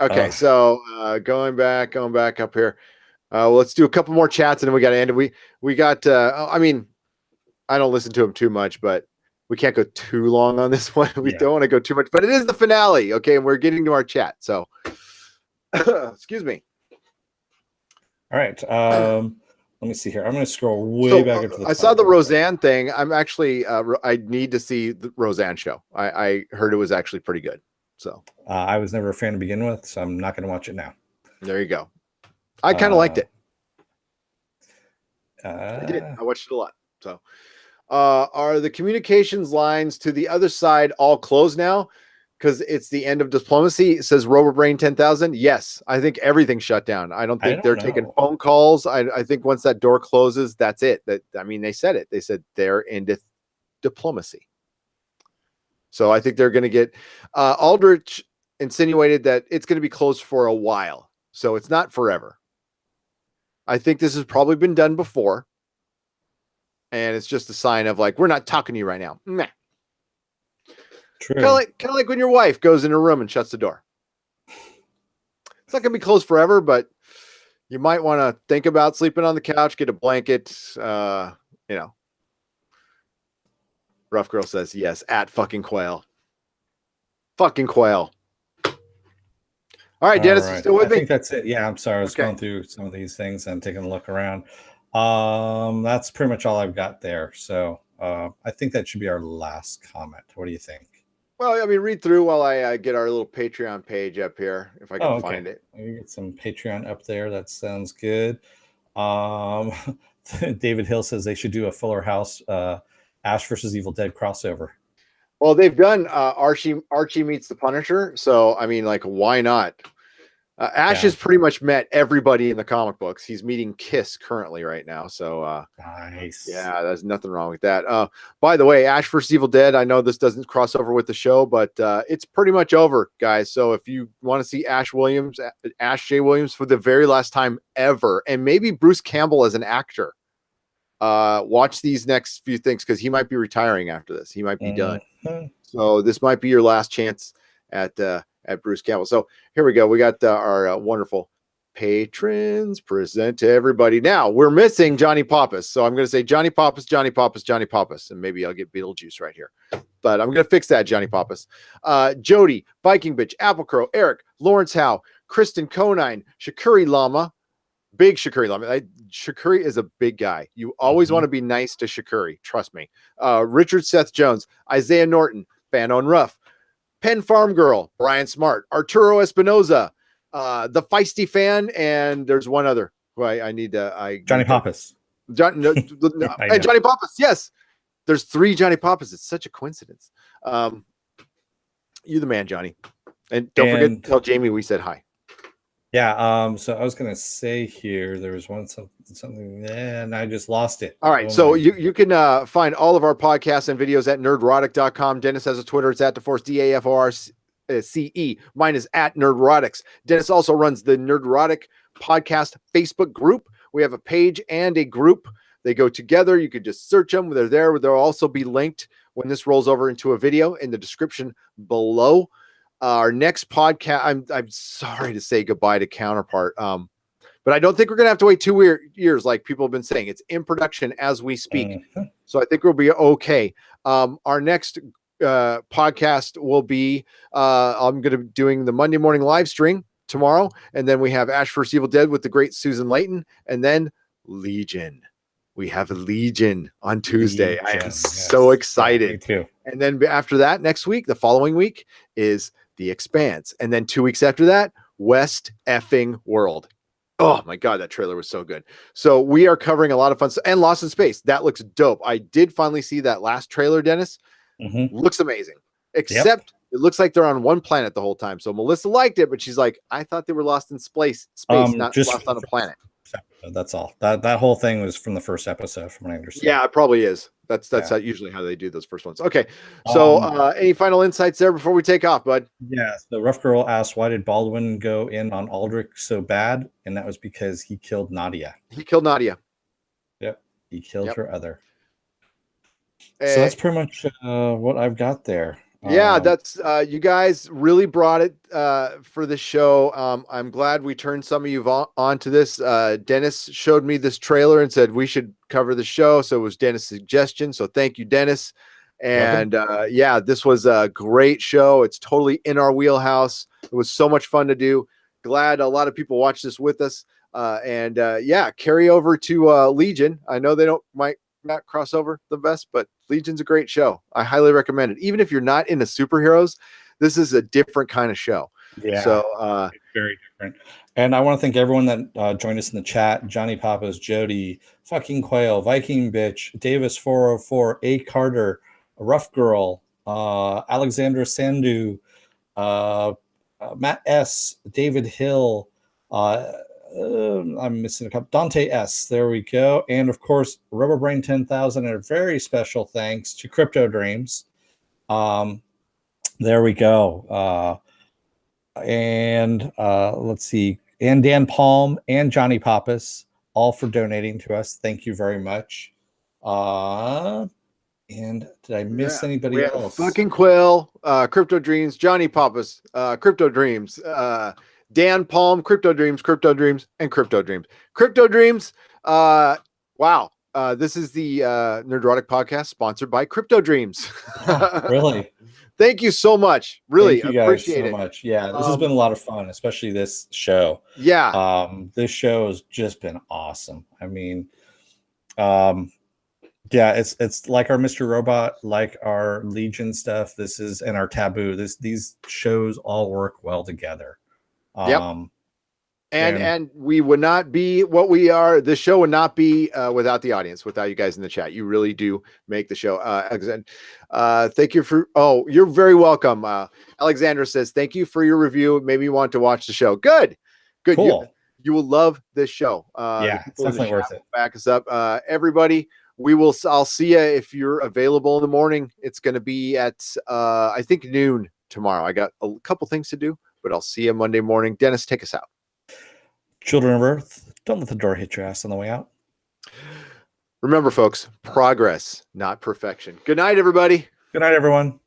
Okay, so going back up here. Let's do a couple more chats and then we got to end it. We got I mean, I don't listen to them too much, but we can't go too long on this one. We don't want to go too much, but it is the finale. Okay, and we're getting to our chat. So excuse me. All right. Let me see here. I'm going to scroll way back into the I saw the Roseanne thing. I'm actually I need to see the Roseanne show. I heard it was actually pretty good. So I was never a fan to begin with, so I'm not going to watch it now. There you go. I kind of liked it. I did. I watched it a lot. So are the communications lines to the other side all closed now? Because it's the end of diplomacy, says Robobrain 10,000. Yes, I think everything's shut down. I don't think they're taking phone calls. I think once that door closes, that's it. They said it. They said they're into diplomacy. So I think they're going to get. Aldrich insinuated that it's going to be closed for a while, so it's not forever. I think this has probably been done before, and it's just a sign of like, we're not talking to you right now. Meh. Kind of like when your wife goes in a room and shuts the door. It's not going to be closed forever, but you might want to think about sleeping on the couch, get a blanket. Rough Girl says yes, at fucking Quail. Fucking Quail. All right, Dennis, you still with me? I think that's it. Yeah, I'm sorry. I was going through some of these things and taking a look around. That's pretty much all I've got there. So I think that should be our last comment. What do you think? Well, I mean, read through while I get our little Patreon page up here, if I can find it. We get some Patreon up there. That sounds good. David Hill says they should do a Fuller House Ash versus Evil Dead crossover. Well, they've done Archie meets the Punisher. So, I mean, like, why not? Ash has pretty much met everybody in the comic books. He's meeting Kiss currently right now. So nice. Yeah, there's nothing wrong with that. By the way, Ash vs. Evil Dead, I know this doesn't cross over with the show, but it's pretty much over, guys. So if you want to see Ash J. Williams for the very last time ever, and maybe Bruce Campbell as an actor, watch these next few things because he might be retiring after this. He might be done. So this might be your last chance at Bruce Campbell. So here we go. We got our wonderful patrons present to everybody. Now we're missing Johnny Pappas. So I'm going to say Johnny Pappas, Johnny Pappas, Johnny Pappas, and maybe I'll get Beetlejuice right here. But I'm going to fix that, Johnny Pappas. Jody, Viking Bitch, Apple Crow, Eric, Lawrence Howe, Kristen Conine, Shakuri Lama, big Shakuri Lama. Shakuri is a big guy. You always want to be nice to Shakuri. Trust me. Richard Seth Jones, Isaiah Norton, Fan on Rough, Penn Farm Girl, Brian Smart, Arturo Espinoza, the Feisty Fan, and there's one other who I need to. Johnny Pappas. And Johnny Pappas. Yes, there's 3 Johnny Pappas. It's such a coincidence. You're the man, Johnny. And don't forget to tell Jamie we said hi. Yeah. So I was gonna say here there was something, and I just lost it. All right. So you can find all of our podcasts and videos at nerdrotic.com. Dennis has a Twitter. It's at DeForce, DAFORCE. Mine is at Nerdrotics. Dennis also runs the Nerdrotic Podcast Facebook group. We have a page and a group. They go together. You could just search them. They're there. They'll also be linked when this rolls over into a video in the description below. Our next podcast, I'm sorry to say goodbye to Counterpart, but I don't think we're going to have to wait 2 years like people have been saying. It's in production as we speak. So I think we'll be okay. Our next podcast will be, I'm going to be doing the Monday morning live stream tomorrow. And then we have Ash vs. Evil Dead with the great Susan Layton. And then Legion. We have Legion on Tuesday. I am so excited. Me too. And then after that, next week, the following week is The Expanse. And then 2 weeks after that, West effing World. Oh my God, that trailer was so good. So we are covering a lot of fun stuff. And Lost in Space. That looks dope. I did finally see that last trailer, Dennis. Looks amazing. Except it looks like they're on one planet the whole time. So Melissa liked it, but she's like, I thought they were lost in space, not just lost on a planet. That's all. That whole thing was from the first episode, from what I understand. Yeah, it probably is. That's usually how they do those first ones. Okay, so any final insights there before we take off, bud? Yeah, the Rough Girl asked, why did Baldwin go in on Aldrich so bad? And that was because he killed Nadia. Yep, he killed her other. So that's pretty much what I've got there. Yeah, that's you guys really brought it for the show. I'm glad we turned some of you onto this. Dennis showed me this trailer and said we should cover the show. So it was Dennis' suggestion. So thank you, Dennis. And yeah, this was a great show. It's totally in our wheelhouse. It was so much fun to do. Glad a lot of people watched this with us. And yeah, carry over to Legion. I know they might not cross over the best, but Legion's a great show. I highly recommend it. Even if you're not into superheroes, this is a different kind of show. Yeah, so it's very different. And I want to thank everyone that joined us in the chat: Johnny Pappas, Jody, fucking Quail, Viking Bitch, Davis 404, A Carter, Rough Girl, Alexandra Sandu, Matt S, David Hill, I'm missing a couple. Dante S. There we go. And of course, Rubber Brain 10,000. And a very special thanks to Crypto Dreams. There we go. And let's see. And Dan Palm and Johnny Pappas, all for donating to us. Thank you very much. And did I miss anybody else? Fucking Quill, Crypto Dreams, Johnny Pappas, Crypto Dreams, Dan Palm, Crypto Dreams, and Crypto Dreams. Crypto Dreams, wow. This is the Nerdrotic podcast sponsored by Crypto Dreams. Really? Thank you so much. Really Thank you guys appreciate so it. much. Yeah, this has been a lot of fun, especially this show. Yeah. This show has just been awesome. I mean, yeah, it's like our Mr. Robot, like our Legion stuff. This is and our Taboo. These shows all work well together. And we would not be what we are. The show would not be without the audience, without you guys in the chat. You really do make the show. Thank you for. Oh, you're very welcome. Alexandra says thank you for your review. Maybe you want to watch the show. Good. Cool. You will love this show. Yeah, it's definitely worth it. Back us up, everybody. I'll see you if you're available in the morning. It's going to be at I think noon tomorrow. I got a couple things to do, but I'll see you Monday morning. Dennis, take us out. Children of Earth, don't let the door hit your ass on the way out. Remember, folks, progress, not perfection. Good night, everybody. Good night, everyone.